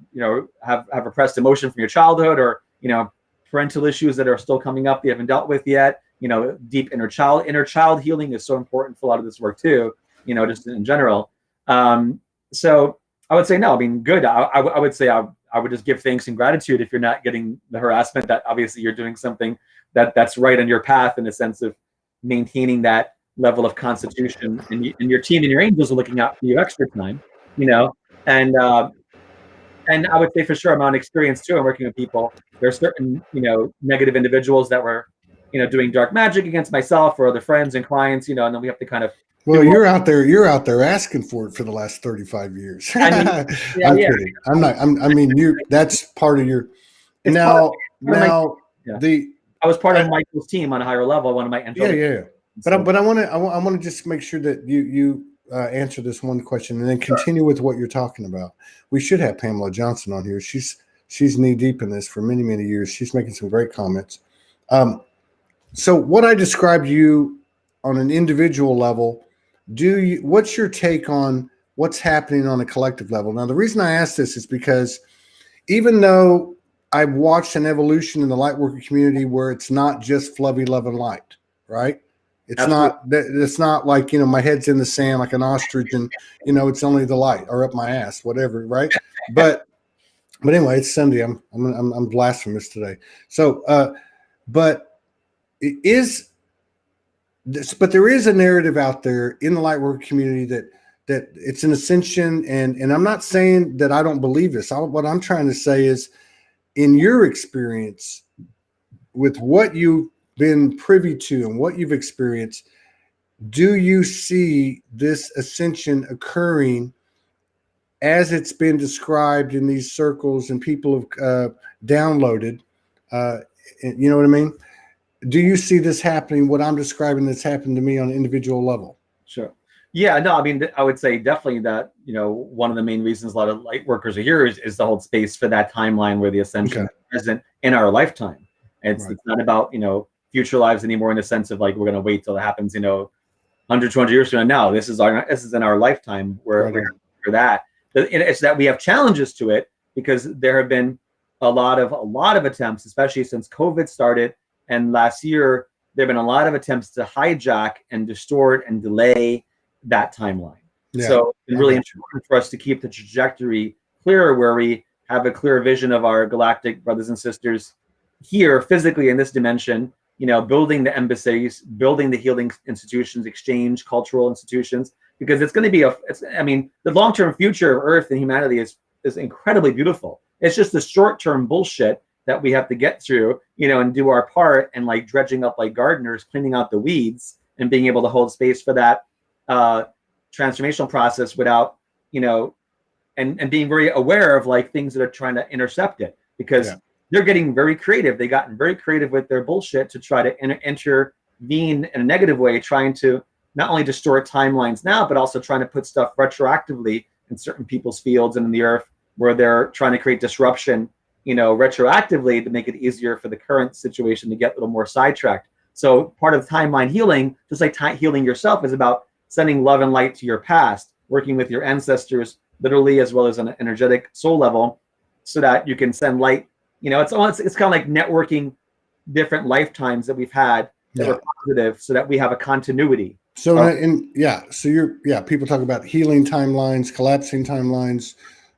have repressed emotion from your childhood, or, you know, parental issues that are still coming up you haven't dealt with yet. You know, deep inner child healing is so important for a lot of this work too, you know, just in general. So I would say no. I mean, good. I would say I would just give thanks and gratitude if you're not getting the harassment. That obviously you're doing something that's right on your path in a sense of, maintaining that level of constitution, and, and your team and your angels are looking out for you extra time, you know, and I would say for sure, I'm on experience too. I'm working with people. There are certain, you know, negative individuals that were, you know, doing dark magic against myself or other friends and clients, you know, and then we have to kind of. Well, you're out there asking for it for the last 35 years. I mean, yeah, I'm kidding. I'm not. I mean, that's part of your. It's Now, part of now the. I was part of Michael's team on a higher level. One of my Yeah. But I want to just make sure that you answer this one question and then continue with what you're talking about. We should have Pamela Johnson on here. She's knee deep in this for many, many years. She's making some great comments. So what I described to you on an individual level, what's your take on what's happening on a collective level? Now, the reason I ask this is because even though I've watched an evolution in the lightworker community where it's not just fluffy love and light, right? It's not like, you know, my head's in the sand like an ostrich and, you know, it's only the light or up my ass, whatever, right? But anyway, it's Sunday. I'm blasphemous today. So, but there is a narrative out there in the lightworker community that it's an ascension, and I'm not saying that I don't believe this. What I'm trying to say is, in your experience with what you've been privy to and what you've experienced, do you see this ascension occurring as it's been described in these circles and people have downloaded? You know what I mean? Do you see this happening, what I'm describing that's happened to me on an individual level? Sure. Yeah, no, I mean, I would say definitely that, you know, one of the main reasons a lot of light workers are here is to hold space for that timeline where the ascension is present in our lifetime. It's not about, you know, future lives anymore in the sense of like, we're going to wait till it happens, you know, 100, 200 years from now. This is in our lifetime where we're for that. It's that we have challenges to it because there have been a lot of attempts, especially since COVID started. And last year, there have been a lot of attempts to hijack and distort and delay that timeline. Yeah. So it's really important for us to keep the trajectory clear, where we have a clear vision of our galactic brothers and sisters here physically in this dimension, you know, building the embassies, building the healing institutions, exchange, cultural institutions, because it's going to be the long-term future of Earth and humanity is incredibly beautiful. It's just the short-term bullshit that we have to get through, you know, and do our part and like dredging up like gardeners, cleaning out the weeds and being able to hold space for that transformational process without, you know, and being very aware of like things that are trying to intercept it, because they're getting very creative. They've gotten very creative with their bullshit to try to intervene in a negative way, trying to not only distort timelines now, but also trying to put stuff retroactively in certain people's fields and in the earth where they're trying to create disruption, you know, retroactively to make it easier for the current situation to get a little more sidetracked. So part of timeline healing, just like healing yourself, is about sending love and light to your past, working with your ancestors, literally, as well as on an energetic soul level, so that you can send light. You know, it's kind of like networking different lifetimes that we've had that were positive, so that we have a continuity. So people talk about healing timelines, collapsing timelines.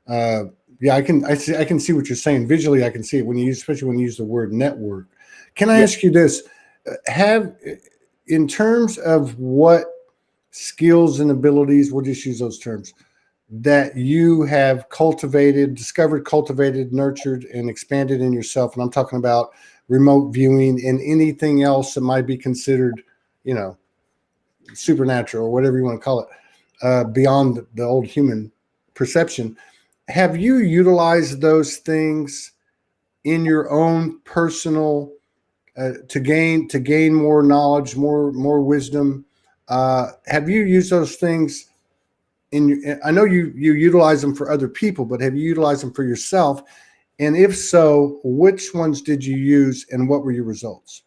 I can see what you're saying visually. I can see it especially when you use the word network. Can I ask you this? In terms of what skills and abilities, we'll just use those terms, that you have discovered, cultivated, nurtured, and expanded in yourself. And I'm talking about remote viewing and anything else that might be considered, you know, supernatural or whatever you want to call it, beyond the old human perception. Have you utilized those things in your own personal to gain more knowledge, more wisdom? Have you used those things I know you utilize them for other people, but have you utilized them for yourself? And if so, which ones did you use and what were your results?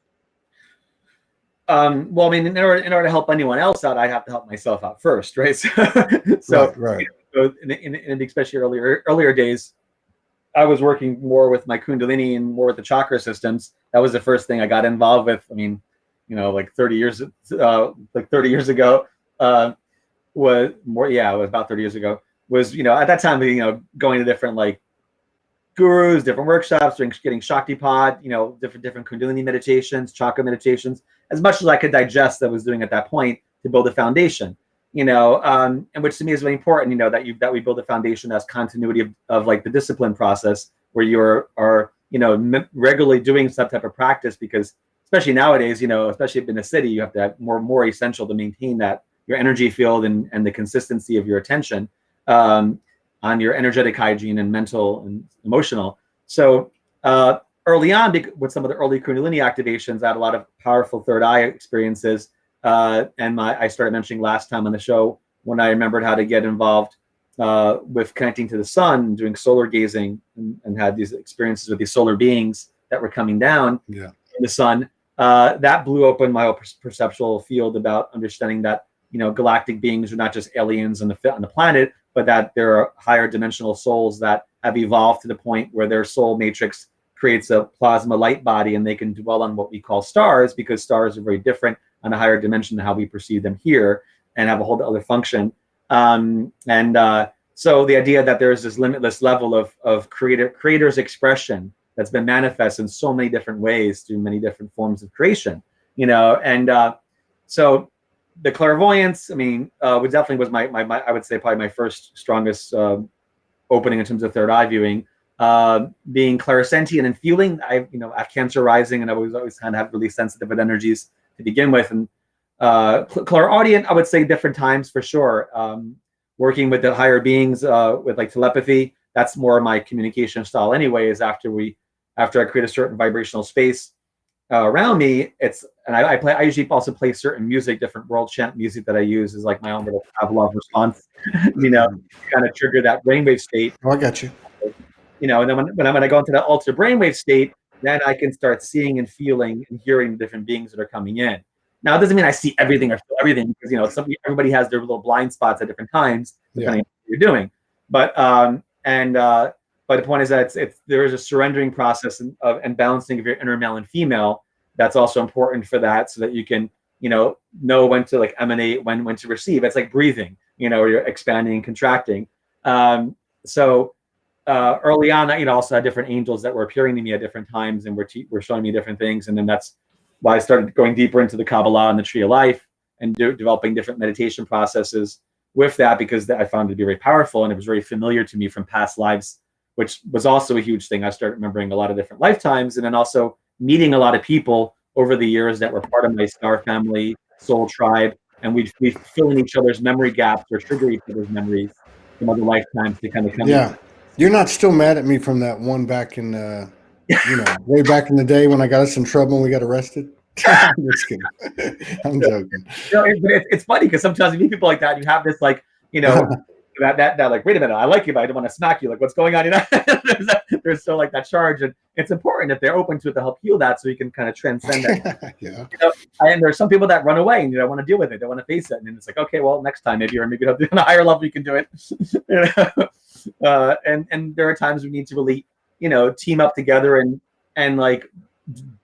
Well, I mean, in order to help anyone else out, I have to help myself out first, right? Right. So in especially earlier days, I was working more with my Kundalini and more with the chakra systems. That was the first thing I got involved with. I mean, you know, like 30 years ago, was about 30 years ago, was, you know, at that time, you know, going to different like gurus, different workshops, getting Shakti Pod, you know, different Kundalini meditations, chakra meditations. as much as I could digest that I was doing at that point to build a foundation, and which to me is really important, that we build a foundation as continuity of like the discipline process where you are regularly doing some type of practice, because especially nowadays, especially in the city, you have to have more essential to maintain that your energy field and the consistency of your attention on your energetic hygiene and mental and emotional. So early on, with some of the early Kundalini activations, I had a lot of powerful third eye experiences. And I started mentioning last time on the show when I remembered how to get involved with connecting to the sun, doing solar gazing, and had these experiences with these solar beings that were coming down in the sun. That blew open my whole perceptual field about understanding that galactic beings are not just aliens on the planet, but that there are higher dimensional souls that have evolved to the point where their soul matrix creates a plasma light body, and they can dwell on what we call stars, because stars are very different on a higher dimension than how we perceive them here, and have a whole other function. So the idea that there's this limitless level of creator's expression that's been manifest in so many different ways through many different forms of creation, so the clairvoyance, definitely was my I would say probably my first strongest opening in terms of third eye viewing. Being clairsentient and feeling, I have Cancer rising, and I was always kind of have really sensitive with energies to begin with, and clairaudient, I would say different times for sure. Working with the higher beings with like telepathy, that's more my communication style anyway, is after I create a certain vibrational space around me, I usually also play certain music, different world chant music that I use is like my own little Pavlov response, kind of trigger that brainwave state. Oh, I got you. And then when I go into that altered brainwave state, then I can start seeing and feeling and hearing the different beings that are coming in. Now, it doesn't mean I see everything or feel everything, because everybody has their little blind spots at different times, depending on what you're doing. But the point is that there is a surrendering process and balancing of your inner male and female. That's also important for that, so that you can know when to like emanate, when to receive. It's like breathing, where you're expanding and contracting. So early on, I also had different angels that were appearing to me at different times and were showing me different things. And then that's why I started going deeper into the Kabbalah and the Tree of Life, and developing different meditation processes with that, because I found it to be very powerful, and it was very familiar to me from past lives, which was also a huge thing. I started remembering a lot of different lifetimes, and then also meeting a lot of people over the years that were part of my star family, soul tribe, and we'd fill in each other's memory gaps or trigger each other's memories from other lifetimes to kind of come. Yeah. You're not still mad at me from that one back in, way back in the day when I got us in trouble and we got arrested? I'm just kidding. I'm joking. It's funny because sometimes you meet people like that, you have this like, that like, wait a minute, I like you, but I don't want to smack you. Like, what's going on? There's still like that charge, and it's important if they're open to it to help heal that, so you can kind of transcend that. Yeah. And there's some people that run away and you don't want to deal with it, don't want to face it, and then it's like, okay, well, next time maybe on a higher level you can do it. And there are times we need to really, team up together and like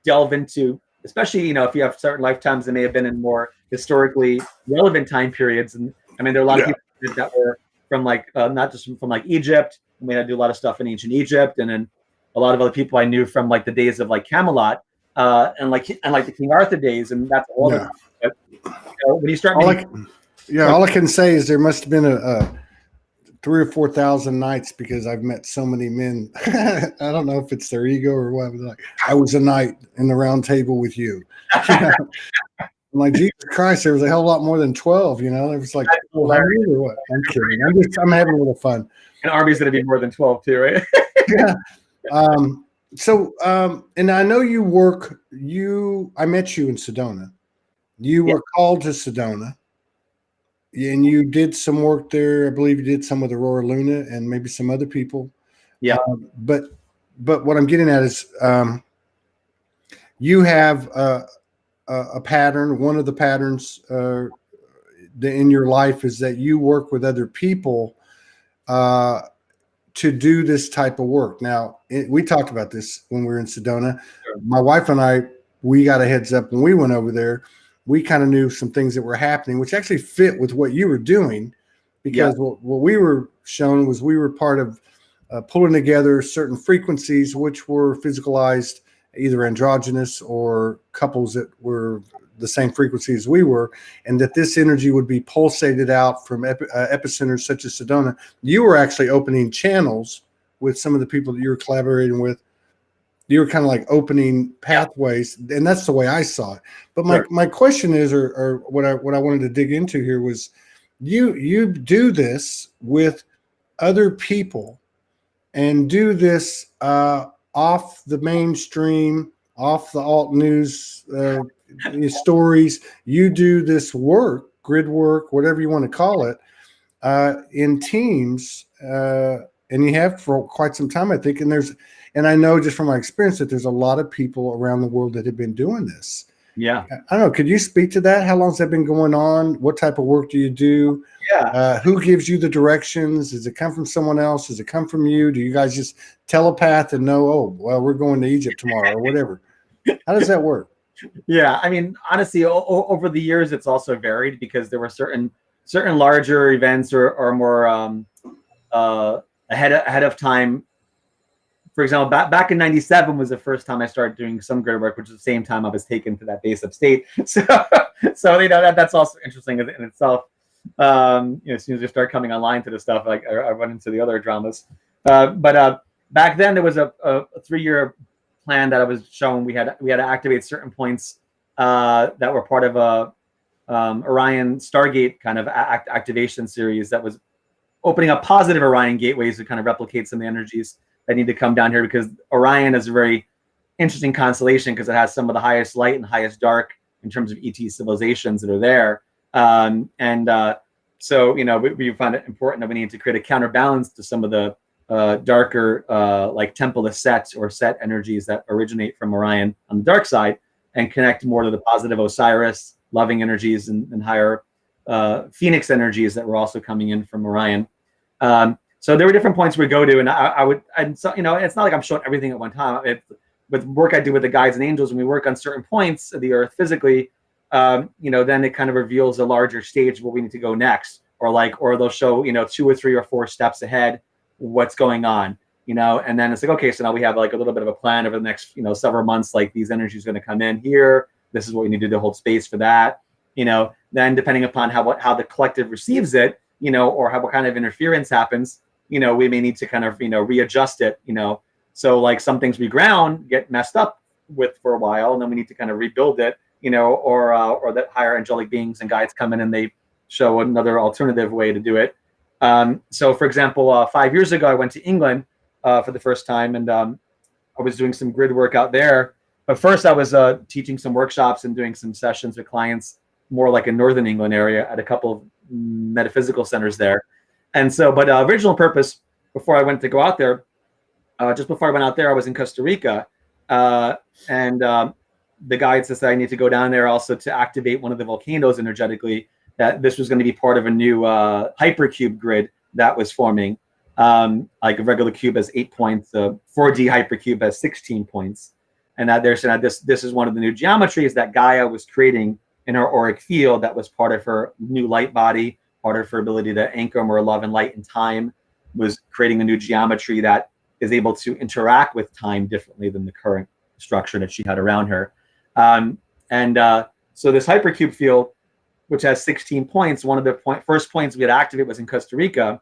delve into, especially if you have certain lifetimes that may have been in more historically relevant time periods, and there are a lot of people that were from like not just from like Egypt. I had to do a lot of stuff in ancient Egypt, and then a lot of other people I knew from like the days of like Camelot and like the King Arthur days, and that's all. Yeah. But, when you start, all I can say is there must have been a 3,000 or 4,000 nights, because I've met so many men. I don't know if it's their ego or what. Like, I was a knight in the round table with you. I'm like, Jesus Christ, there was a hell of a lot more than 12, It was like, or what? I'm kidding. I'm having a little fun. And army's going to be more than 12 too, right? Yeah. And I know I met you in Sedona. You were called to Sedona, and you did some work there. I believe you did some with Aurora Luna and maybe some other people. Yeah. But what I'm getting at is you have a pattern. One of the patterns in your life is that you work with other people to do this type of work. Now, we talked about this when we were in Sedona. Sure. My wife and I, we got a heads up when we went over there. We kind of knew some things that were happening, which actually fit with what you were doing, because what we were shown was we were part of pulling together certain frequencies, which were physicalized, either androgynous or couples that were the same frequency as we were, and that this energy would be pulsated out from epicenters such as Sedona. You were actually opening channels with some of the people that you were collaborating with. You were kind of like opening pathways, and that's the way I saw it. But my question is, or what I wanted to dig into here was, you do this with other people, and do this off the mainstream, off the alt news stories. You do this work, grid work, whatever you want to call it, in teams, and you have for quite some time, I think. And I know just from my experience that there's a lot of people around the world that have been doing this. Yeah. I don't know. Could you speak to that? How long has that been going on? What type of work do you do? Yeah. Who gives you the directions? Does it come from someone else? Does it come from you? Do you guys just telepath and know, oh, well, we're going to Egypt tomorrow or whatever? How does that work? Yeah. I mean, honestly, over the years, it's also varied because there were certain larger events or more ahead of time. For example, back in '97 was the first time I started doing some grid work, which is the same time I was taken to that base of state. So that's also interesting in itself. As soon as you start coming online to the stuff, like I run into the other dramas. But back then there was a 3-year plan that I was shown. We had to activate certain points that were part of a Orion Stargate kind of activation series that was opening up positive Orion gateways to kind of replicate some of the energies that need to come down here, because Orion is a very interesting constellation because it has some of the highest light and highest dark in terms of ET civilizations that are there. So, we found it important that we need to create a counterbalance to some of the darker, like Temple Set or Set energies that originate from Orion on the dark side, and connect more to the positive Osiris, loving energies, and higher Phoenix energies that were also coming in from Orion. So there were different points we go to, and it's not like I'm showing everything at one time. With work I do with the guides and angels, when we work on certain points of the earth physically, then it kind of reveals a larger stage of where we need to go next, or they'll show 2 or 3 or 4 steps ahead what's going on, and then it's like, okay, so now we have like a little bit of a plan over the next several months, like these energies are going to come in here, this is what we need to do to hold space for that, then depending upon how the collective receives it, or what kind of interference happens, we may need to kind of readjust it, so like some things we ground get messed up with for a while, and then we need to kind of rebuild it, or that higher angelic beings and guides come in and they show another alternative way to do it. So for example, 5 years ago, I went to England for the first time, and I was doing some grid work out there. But first I was teaching some workshops and doing some sessions with clients more like in Northern England area at a couple of metaphysical centers there. And so, but original purpose before I went to go out there, just before I went out there, I was in Costa Rica, and the guide says that I need to go down there also to activate one of the volcanoes energetically, that this was going to be part of a new hypercube grid that was forming. Like a regular cube has 8 points, 4D hypercube has 16 points. And that this is one of the new geometries that Gaia was creating in her auric field that was part of her new light body, part of her ability to anchor more love and light and time, was creating a new geometry that is able to interact with time differently than the current structure that she had around her. So this hypercube field, which has 16 points, one of the first points we had activated was in Costa Rica.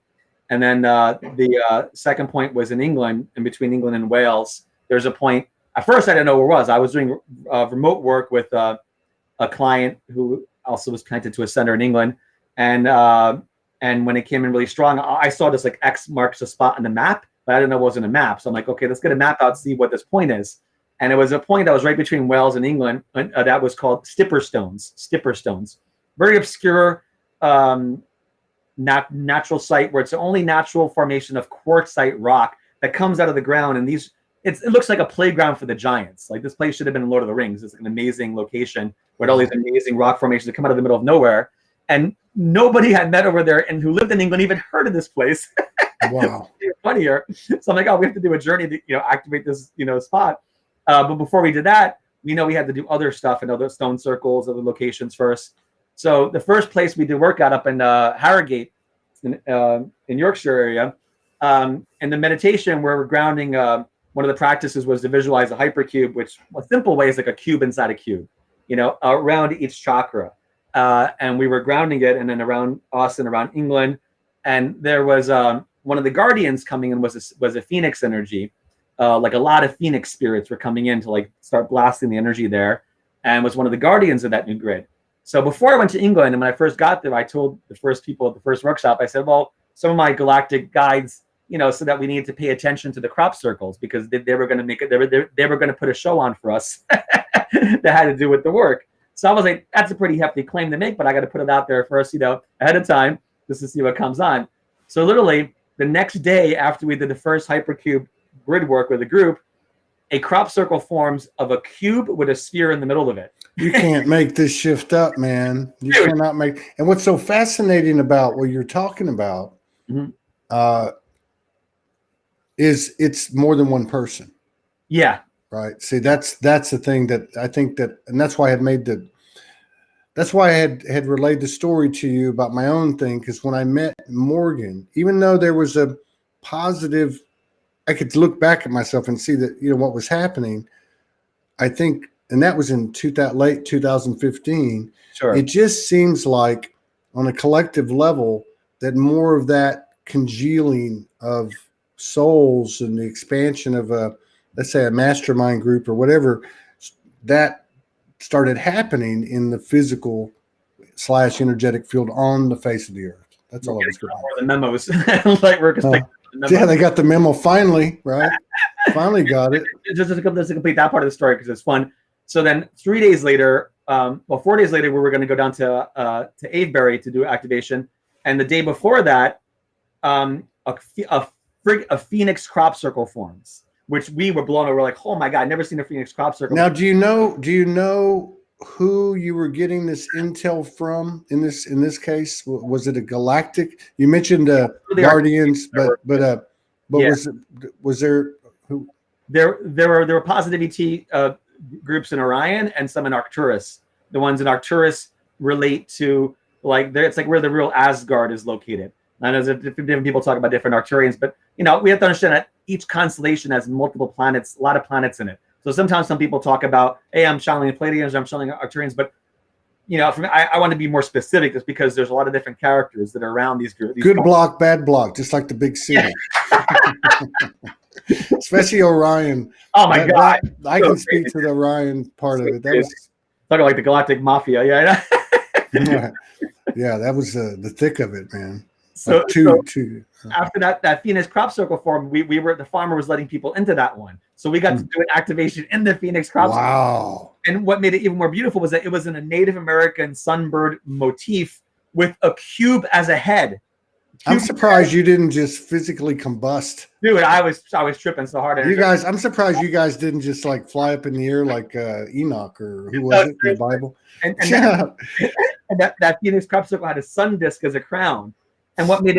And then the second point was in England, in between England and Wales. There's a point, at first I didn't know where it was. I was doing remote work with a client who also was connected to a center in England. And when it came in really strong, I saw this like X marks a spot on the map, but I didn't know it wasn't a map. So I'm like, okay, let's get a map out, see what this point is. And it was a point that was right between Wales and England, that was called Stipper Stones. Very obscure natural site where it's the only natural formation of quartzite rock that comes out of the ground. And it looks like a playground for the giants. Like this place should have been in Lord of the Rings. It's an amazing location with all these amazing rock formations that come out of the middle of nowhere. And nobody had met over there and who lived in England even heard of this place. Wow. It's funnier. So I'm like, oh, we have to do a journey to activate this spot. But before we did that, we had to do other stuff and other stone circles, other locations first. So the first place we did work out up in Harrogate in Yorkshire area, and the meditation where we're grounding, one of the practices was to visualize a hypercube, which a simple way is like a cube inside a cube. around each chakra. And we were grounding it, and then around us and around England. And there was one of the guardians coming in was a phoenix energy. Like a lot of phoenix spirits were coming in to like start blasting the energy there, and was one of the guardians of that new grid. So before I went to England, and when I first got there, I told the first people at the first workshop, I said, well, some of my galactic guides, so that we needed to pay attention to the crop circles, because they were going to make it, they were going to put a show on for us that had to do with the work. So I was like, that's a pretty hefty claim to make, but I got to put it out there first, ahead of time, just to see what comes on. So literally the next day after we did the first hypercube grid work with a group, a crop circle forms of a cube with a sphere in the middle of it. You can't make this shift up, man. You cannot make. And what's so fascinating about what you're talking about is it's more than one person. Yeah. Right. See, that's the thing that I think that, and that's why I had relayed the story to you about my own thing. Because when I met Morgan, even though there was a positive, I could look back at myself and see that, what was happening. I think, and that was in late 2015. Sure. It just seems like on a collective level that more of that congealing of souls and the expansion of let's say a mastermind group or whatever, that started happening in the physical / energetic field on the face of the earth. That's all I was going to say. The memos, like we're yeah, they got the memo finally, right? Finally got it. Just to complete that part of the story because it's fun. So then 4 days later, we were going to go down to Avebury to do activation, and the day before that, a phoenix crop circle forms, which we were blown away. We're like, oh my God, never seen a phoenix crop circle. Now, do you know who you were getting this intel from in this case? Was it a galactic? You mentioned Guardians, but yeah. Was there who? There were positivity groups in Orion and some in Arcturus. The ones in Arcturus relate to it's like where the real Asgard is located. I know different people talk about different Arcturians, but we have to understand that each constellation has multiple planets, a lot of planets in it. So sometimes some people talk about, hey, I'm channeling Pleiadians, I'm channeling Arcturians, but for me, I want to be more specific, just because there's a lot of different characters that are around these groups. Good block, bad block, just like the big city. Especially Orion. Oh my God! I can speak to the Orion part of it. That was talking like the Galactic Mafia, yeah. Yeah, that was the thick of it, man. So after that Phoenix crop circle form, the farmer was letting people into that one. So we got to do an activation in the Phoenix crop circle. Wow. And what made it even more beautiful was that it was in a Native American sunbird motif with a cube as a head. I'm surprised you didn't just physically combust. Dude, I was tripping so hard. I'm surprised you guys didn't just like fly up in the air like Enoch or who was it in the Bible? And that Phoenix crop circle had a sun disk as a crown. And what made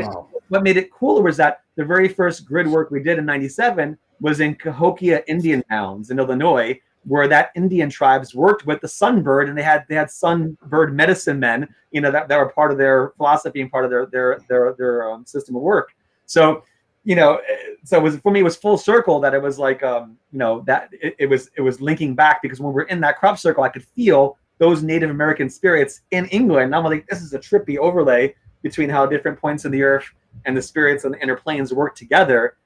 it cooler was that the very first grid work we did in '97 was in Cahokia Indian towns in Illinois, where that Indian tribes worked with the sunbird, and they had sunbird medicine men, that were part of their philosophy and part of their system of work. So, so it was full circle that it was like, that it was linking back, because when we're in that crop circle, I could feel those Native American spirits in England. And I'm like, this is a trippy overlay between how different points of the earth and the spirits and the inner planes work together,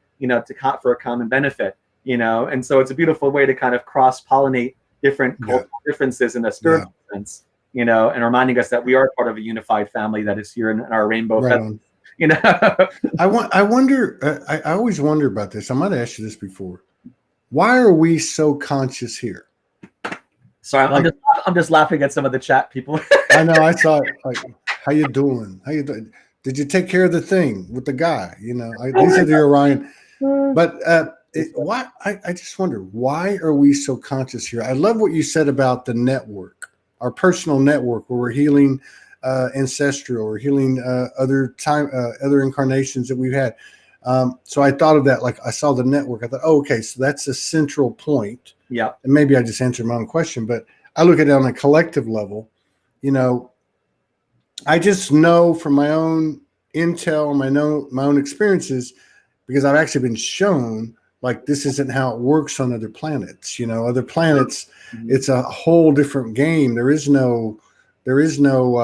for a common benefit, and so it's a beautiful way to kind of cross-pollinate different cultural differences in a spiritual sense, and reminding us that we are part of a unified family that is here in our rainbow feathers, I wonder, I always wonder about this. I might have asked you this before. Why are we so conscious here? Sorry, I'm just laughing at some of the chat people. I know, I saw it. Like, how you doing? Did you take care of the thing with the guy? These are the Orion. But why? I just wonder, why are we so conscious here? I love what you said about the network, our personal network, where we're healing ancestral or healing other incarnations that we've had. So I thought of that, like I saw the network. I thought, oh, okay, so that's a central point. Yeah. And maybe I just answered my own question, but I look at it on a collective level. I just know from my own intel, my own experiences, because I've actually been shown like this isn't how it works on other planets. Other planets, it's a whole different game. There is no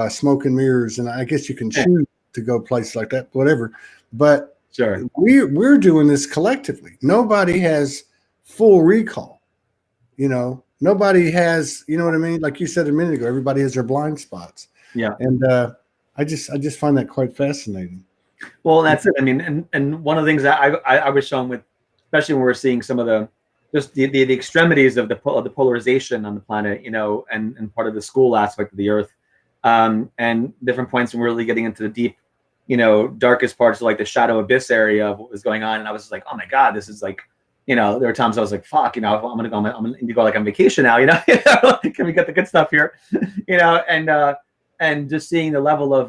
smoke and mirrors, and I guess you can choose to go places like that, whatever. But sure, we're doing this collectively. Nobody has full recall. Nobody has, you know what I mean? Like you said a minute ago, everybody has their blind spots. yeah. And I just find that quite fascinating. Well, that's it. I mean, and one of the things that I was shown with, especially when we're seeing some of the extremities of the polarization on the planet, and part of the school aspect of the Earth, and different points when we're really getting into the deep, darkest parts of like the shadow abyss area of what was going on. And I was just like, oh my God, this is like, there were times I was like, fuck, I'm gonna go like on vacation now, can we get the good stuff here, and just seeing the level of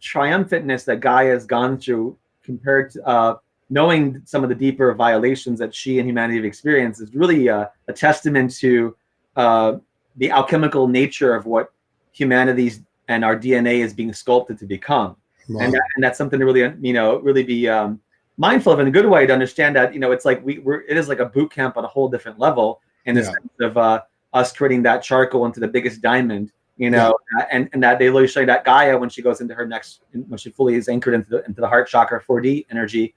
triumphantness that Gaia has gone through compared to knowing some of the deeper violations that she and humanity have experienced is really a testament to the alchemical nature of what humanity's and our DNA is being sculpted to become. Wow. And that's something to really, really be mindful of in a good way, to understand that, it's like it is like a boot camp on a whole different level in the sense of us creating that charcoal into the biggest diamond. And that they literally show you that Gaia, when she goes into her when she fully is anchored into the heart chakra 4D energy,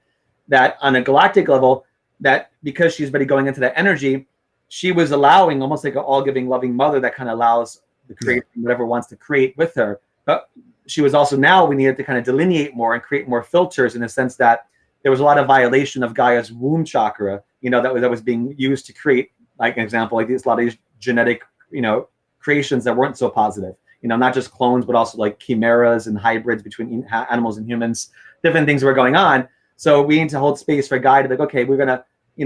that on a galactic level, that because she's already going into that energy, she was allowing almost like an all-giving, loving mother that kind of allows the creation, whatever wants to create with her. But she was also, now we needed to kind of delineate more and create more filters, in the sense that there was a lot of violation of Gaia's womb chakra, that was being used to create, like an example, like a lot of these genetic, creations that weren't so positive, not just clones, but also like chimeras and hybrids between animals and humans, different things were going on. So we need to hold space for Gaia to be like, okay, we're going to,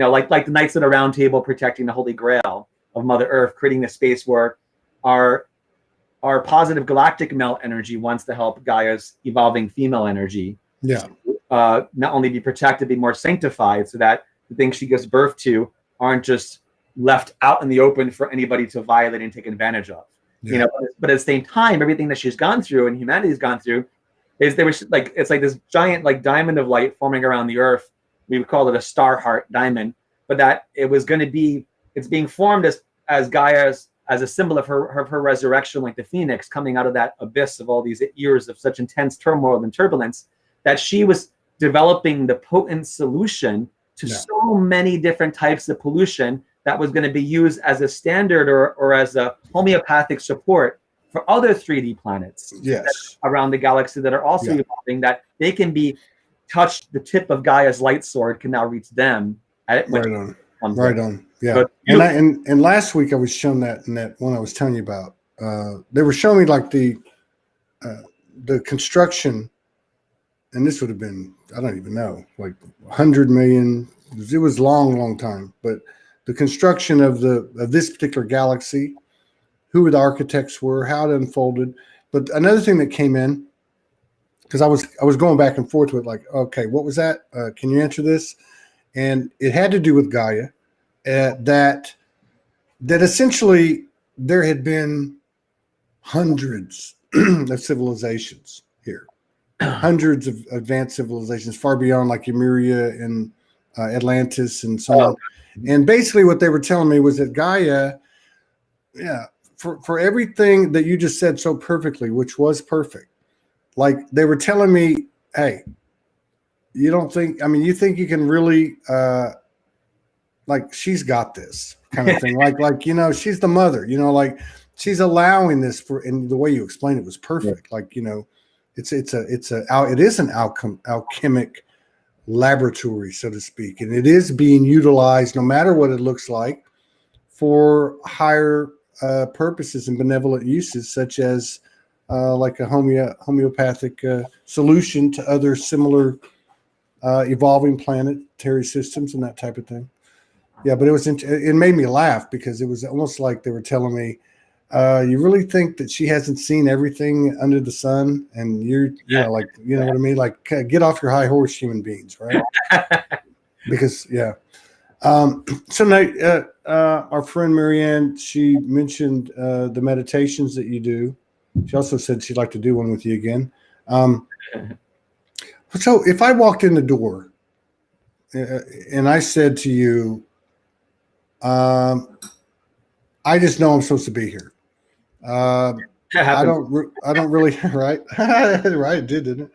like the Knights of the Round Table protecting the Holy Grail of Mother Earth, creating a space where our positive galactic male energy wants to help Gaia's evolving female energy. Yeah. Not only be protected, be more sanctified, so that the things she gives birth to aren't just left out in the open for anybody to violate and take advantage of. Yeah. But at the same time, everything that she's gone through and humanity's gone through is it's like this giant like diamond of light forming around the Earth. We would call it a star heart diamond, but that it was going to be, it's being formed as Gaia's, as a symbol of her resurrection, like the phoenix coming out of that abyss of all these years of such intense turmoil and turbulence, that she was developing the potent solution to so many different types of pollution that was going to be used as a standard or as a homeopathic support for other 3D planets around the galaxy that are also evolving, that they can be touched. The tip of Gaia's light sword can now reach them. Right on. Yeah. And last week I was shown that in that one I was telling you about. They were showing me like the construction, and this would have been, I don't even know, like 100 million. It was long time, but the construction of this particular galaxy, who the architects were, how it unfolded. But another thing that came in, because I was going back and forth with like, okay, what was that? Can you answer this? And it had to do with Gaia, that essentially there had been hundreds of civilizations here, hundreds of advanced civilizations far beyond like Lemuria and Atlantis and so on. And basically what they were telling me was that Gaia, for everything that you just said so perfectly, which was perfect, like they were telling me, hey, you think you can really, like she's got this kind of thing. like, she's the mother, like she's allowing this and the way you explained it was perfect. Yeah. Like, it is an alchemic laboratory, so to speak, and it is being utilized, no matter what it looks like, for higher purposes and benevolent uses, such as like a homeopathic solution to other similar evolving planetary systems and that type of thing. Yeah, but it made me laugh, because it was almost like they were telling me, you really think that she hasn't seen everything under the sun, and you know what I mean? Like, get off your high horse, human beings, right? Because so now our friend Marianne, she mentioned the meditations that you do. She also said she'd like to do one with you again. So if I walked in the door and I said to you, I just know I'm supposed to be here. I don't really right right it did, didn't it?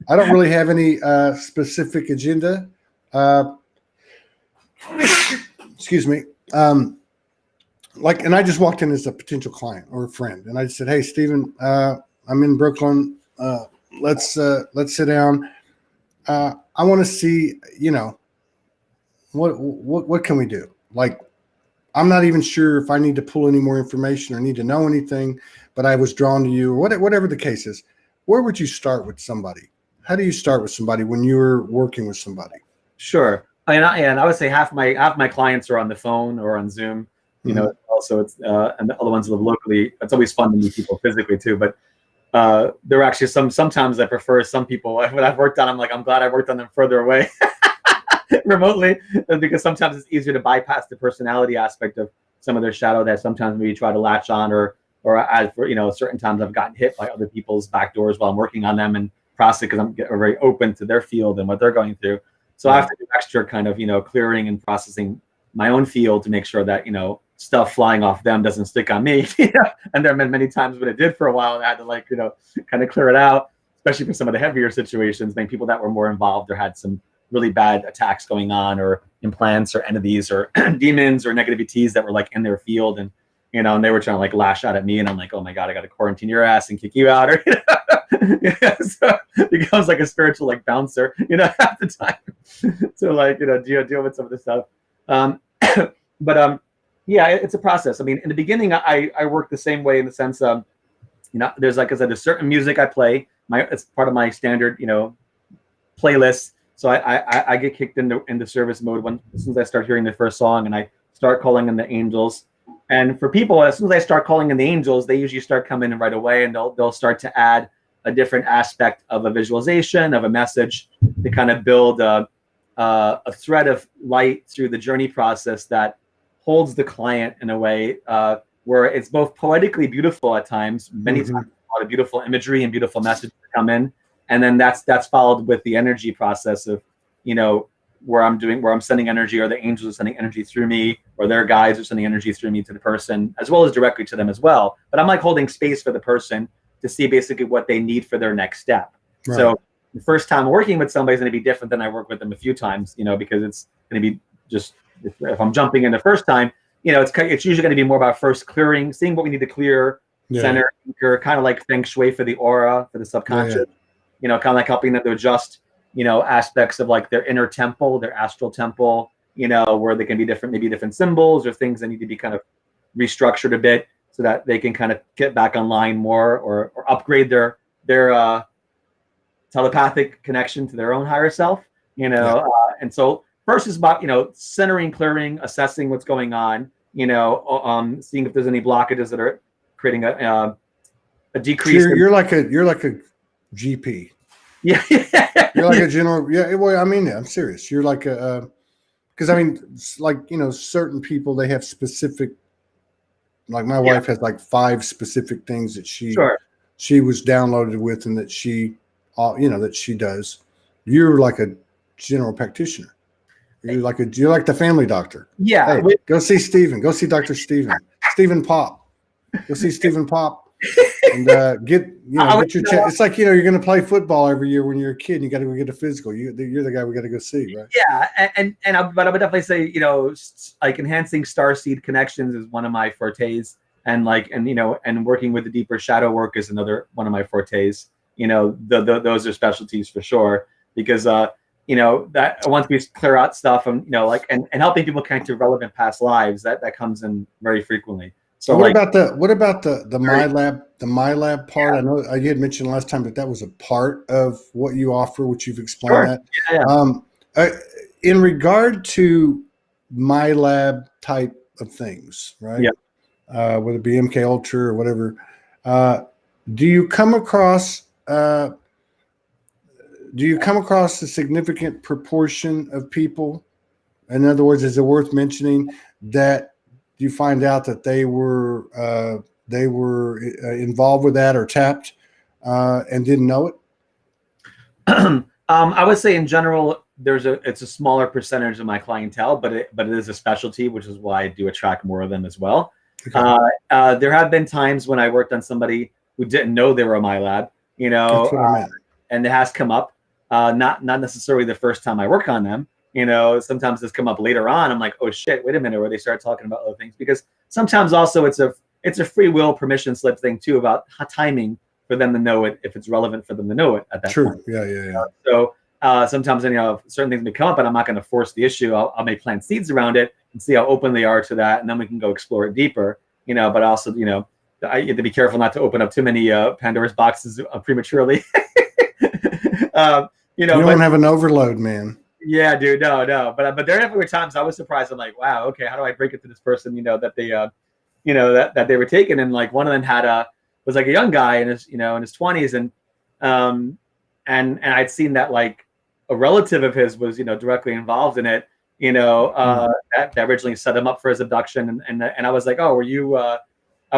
I don't really have any specific agenda. Excuse me. And I just walked in as a potential client or a friend, and I just said, "Hey, Stephen, I'm in Brooklyn. Let's sit down. I want to see, what can we do? Like, I'm not even sure if I need to pull any more information or need to know anything, but I was drawn to you, or whatever the case is. Where would you start with somebody? How do you start with somebody when you're working with somebody?" Sure. And I would say half my clients are on the phone or on Zoom. Also it's and the other ones live locally. It's always fun to meet people physically too. But there are actually sometimes I prefer some people when I've worked on. I'm like, I'm glad I worked on them further away remotely, because sometimes it's easier to bypass the personality aspect of some of their shadow that sometimes maybe try to latch on, or as for certain times I've gotten hit by other people's back doors while I'm working on them and process, because I'm very open to their field and what they're going through. So I have to do extra kind of clearing and processing my own field to make sure that stuff flying off them doesn't stick on me. And there have been many times when it did for a while, and I had to kind of clear it out, especially for some of the heavier situations. Maybe people that were more involved or had some really bad attacks going on, or implants or entities or demons or negative ETs that were like in their field, and and they were trying to like lash out at me, and I'm like, oh my God, I got to quarantine your ass and kick you out, or so it becomes like a spiritual like bouncer, half the time. So like deal with some of this stuff. But yeah, it's a process. I mean, in the beginning, I work the same way in the sense of, there's like I said, there's certain music I play. It's part of my standard, playlist. So I get kicked into service mode as soon as I start hearing the first song, and I start calling in the angels. And for people, as soon as I start calling in the angels, they usually start coming in right away, and they'll start to add a different aspect of a visualization, of a message, to kind of build a thread of light through the journey process that holds the client in a way where it's both poetically beautiful at times, many times a lot of beautiful imagery and beautiful messages come in, and then that's followed with the energy process of where I'm sending energy, or the angels are sending energy through me, or their guides are sending energy through me to the person, as well as directly to them as well. But I'm like holding space for the person to see basically what they need for their next step. Right. So the first time working with somebody is going to be different than I work with them a few times, because it's going to be just, if I'm jumping in the first time, it's usually going to be more about first clearing, seeing what we need to clear, center, anchor, kind of like feng shui for the aura, for the subconscious, kind of like helping them to adjust, aspects of like their inner temple, their astral temple, where they can be different, maybe different symbols or things that need to be kind of restructured a bit so that they can kind of get back online more, or upgrade their telepathic connection to their own higher self, and so first is about, centering, clearing, assessing what's going on, seeing if there's any blockages that are creating a decrease. You're like a GP. Yeah. You're like a general. Yeah. Well, I mean, I'm serious. You're like because I mean, like, certain people, they have specific, like my wife has like 5 specific things that she was downloaded with, and that that she does. You're like a general practitioner. You're like the family doctor. Yeah. Hey, go see Stephen. Go see Dr. Stephen Pop. Go see Stephen Pop. And get your check. It's like, you're going to play football every year when you're a kid. And you got to go get a physical. You're the guy we got to go see, right? Yeah, but I would definitely say, like enhancing starseed connections is one of my fortes, and working with the deeper shadow work is another one of my fortes. Those are specialties for sure, because that once we clear out stuff, and and helping people connect to relevant past lives, that comes in very frequently. So what about the MyLab part? I know you had mentioned last time that was a part of what you offer, which you've explained that. Yeah. In regard to MyLab type of things, right? Yeah. Whether it be MK Ultra or whatever, do you come across a significant proportion of people? In other words, is it worth mentioning that you find out that they were involved with that or tapped and didn't know it? I would say in general, it's a smaller percentage of my clientele, but it is a specialty, which is why I do attract more of them as well. Okay. There have been times when I worked on somebody who didn't know they were my lab, That's what I meant. and it has come up. Not necessarily the first time I work on them. Sometimes it's come up later on. I'm like, oh shit, wait a minute, where they start talking about other things, because sometimes also it's a free will permission slip thing too about timing for them to know it, if it's relevant for them to know it at that True. point. Yeah. So sometimes certain things may come up, and I'm not going to force the issue. I may plant seeds around it and see how open they are to that, and then we can go explore it deeper. But also, I have to be careful not to open up too many Pandora's boxes prematurely. You don't have an overload, man. Yeah, dude, no. But there definitely were times I was surprised. I'm like, wow, okay, how do I break it to this person? That they, that they were taken, and like one of them was like a young guy in his 20s, and I'd seen that like a relative of his was directly involved in it. That originally set him up for his abduction, and I was like, oh, were you? I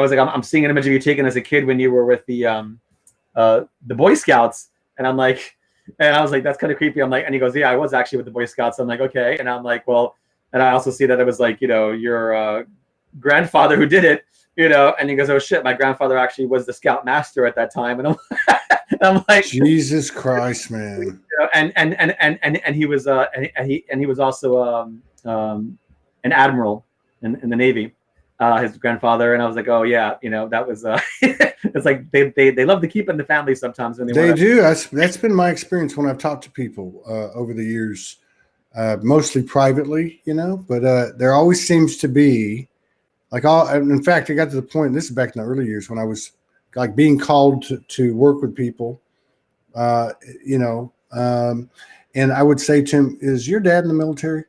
was like, I'm seeing an image of you taken as a kid when you were with the Boy Scouts, and I'm like. And I was like, that's kind of creepy. I'm like, and he goes, yeah, I was actually with the Boy Scouts. I'm like, okay. And I'm like, well, and I also see that it was like, your grandfather who did it, and he goes, oh shit, my grandfather actually was the Scout Master at that time. And I'm like, Jesus Christ, man. And he was, and he was also an admiral in the Navy. His grandfather, and I was like, oh yeah, that was it's like they love to keep it in the family sometimes when they do. That's been my experience when I've talked to people over the years, mostly privately, but there always seems to be in fact, I got to the point, this is back in the early years when I was like being called to work with people, and I would say to him, is your dad in the military?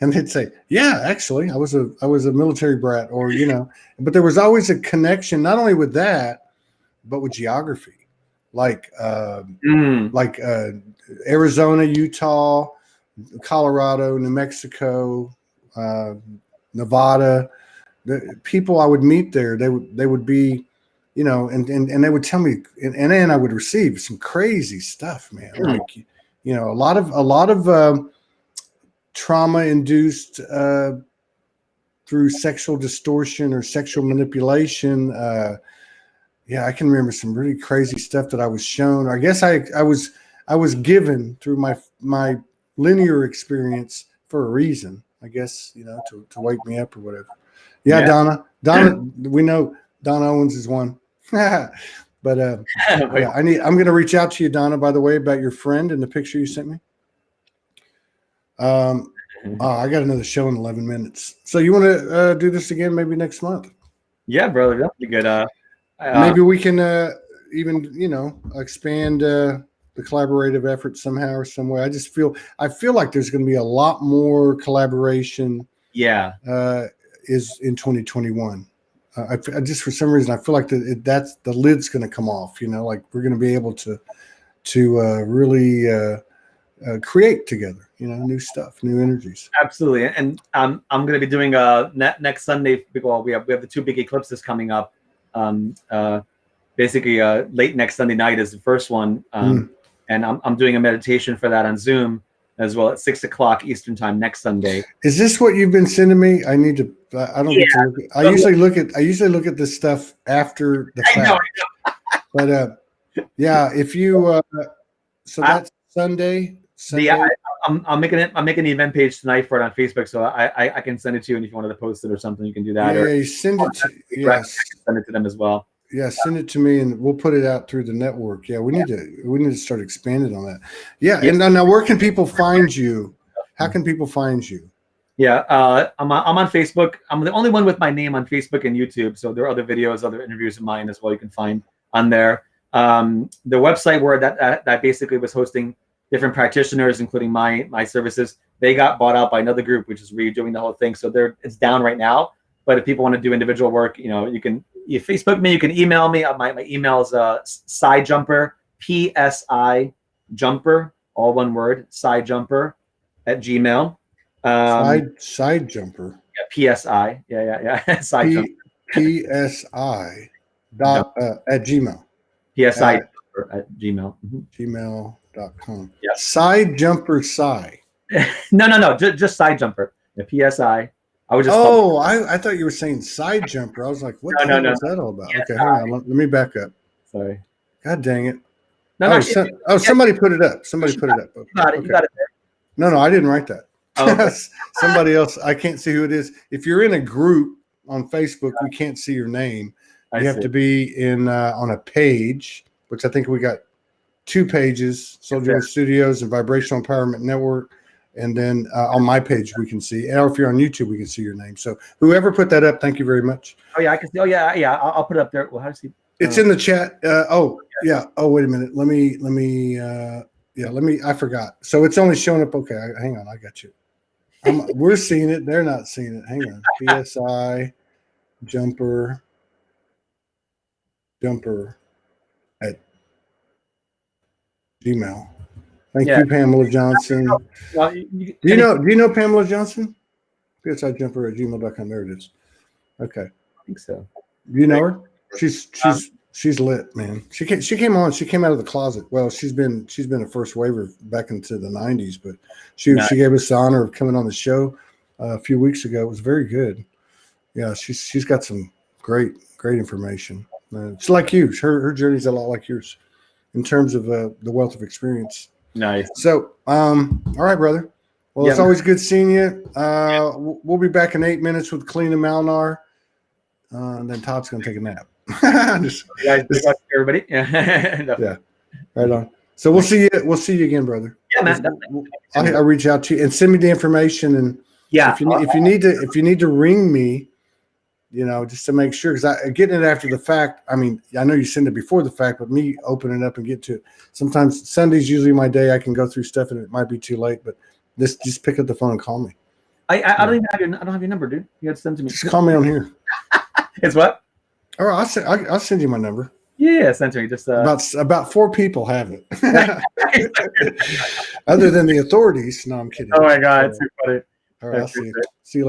And they'd say, yeah, actually, I was a military brat, or, but there was always a connection, not only with that, but with geography, like Arizona, Utah, Colorado, New Mexico, Nevada. The people I would meet there, they would be, and they would tell me, and then I would receive some crazy stuff, man. Like, a lot of trauma-induced through sexual distortion or sexual manipulation. I can remember some really crazy stuff that I was shown. I guess I was given through my linear experience for a reason. I guess to wake me up or whatever. Yeah. Donna. We know Donna Owens is one. But I'm going to reach out to you, Donna. By the way, about your friend and the picture you sent me. I got another show in 11 minutes. So you want to do this again maybe next month? Yeah, brother, that'd be good. Maybe we can even expand the collaborative effort somehow or some way. I feel like there's going to be a lot more collaboration. Yeah, is in 2021. I just, for some reason, I feel like that's the lid's going to come off. Like we're going to be able to really create together. New stuff, new energies. Absolutely. And I'm going to be doing next Sunday. Well, we have the two big eclipses coming up. Basically, late next Sunday night is the first one, and I'm doing a meditation for that on Zoom as well at 6:00 Eastern time next Sunday. Is this what you've been sending me? I need to. I don't. Yeah. Get to look at, I usually look at this stuff after the fact. I know. But yeah, if you. So that's Sunday. Yeah, I'm making an event page tonight for it on Facebook, so I can send it to you, and if you wanted to post it or something, you can do that. Yeah, you send it. Yes, send it to them as well. Yeah, send it to me, and we'll put it out through the network. Yeah, we need to start expanding on that. Yeah, and now where can people find you? How can people find you? Yeah, I'm on Facebook. I'm the only one with my name on Facebook and YouTube, so there are other videos, other interviews of mine as well. You can find on there. The website where that basically was hosting different practitioners, including my services, they got bought out by another group, which is redoing the whole thing. So it's down right now. But if people want to do individual work, you Facebook me, you can email me. My email is PSI Jumper, all one word, PSI @gmail. Side Jumper. Yeah, PSI. Yeah. Side Jumper. PSI at Gmail. PSI at Gmail. Gmail. gmail.com. Yeah. Side Jumper Psy. No. Just Side Jumper. The PSI. I was just. Oh, I thought you were saying Side Jumper. I was like, what the hell is that all about? PSI. Okay, hang on. Let me back up. Sorry. God dang it. No. Somebody put it up. Somebody put it up. You got it. You got it there. No, I didn't write that. Oh, okay. Somebody else. I can't see who it is. If you're in a group on Facebook, we can't see your name. You have to be in on a page, which I think we got 2 pages: Soul Joy Studios and Vibrational Empowerment Network. And then on my page, we can see. Or if you're on YouTube, we can see your name. So whoever put that up, thank you very much. Oh yeah, I can see. Oh yeah. I'll put it up there. Well, how does he? It's in the chat. Oh yeah. Oh wait a minute. Let me. I forgot. So it's only showing up. Okay, hang on. I got you. We're seeing it. They're not seeing it. Hang on. PSI jumper at Gmail. Thank you, Pamela Johnson. Well, do you know Pamela Johnson? PSI jumper at gmail.com. There it is. Okay. I think so. Do you know her? She's lit, man. She came on. She came out of the closet. Well, she's been a first waver back into the 90s, but she gave us the honor of coming on the show a few weeks ago. It was very good. Yeah, she's got some great information. It's like you. Her journey's a lot like yours in terms of the wealth of experience. Nice. So, all right, brother. Well, it's always good seeing you. We'll be back in 8 minutes with Clean and Malnar, and then Todd's gonna take a nap. Everybody. Yeah, right on. So we'll see you again, brother. Yeah, man. I'll reach out to you and send me the information. And if you need to ring me, just to make sure, because I getting it after the fact. I mean, I know you send it before the fact, but me opening it up and get to it. Sometimes Sunday's usually my day. I can go through stuff and it might be too late, but just pick up the phone and call me. I don't even have I don't have your number, dude. You got to send to me. Just call me on here. It's what? All right, I'll send you my number. Yeah, send to me. Just about 4 people have it. Other than the authorities. No, I'm kidding. Oh my God, it's too funny. All right, I'll see you later.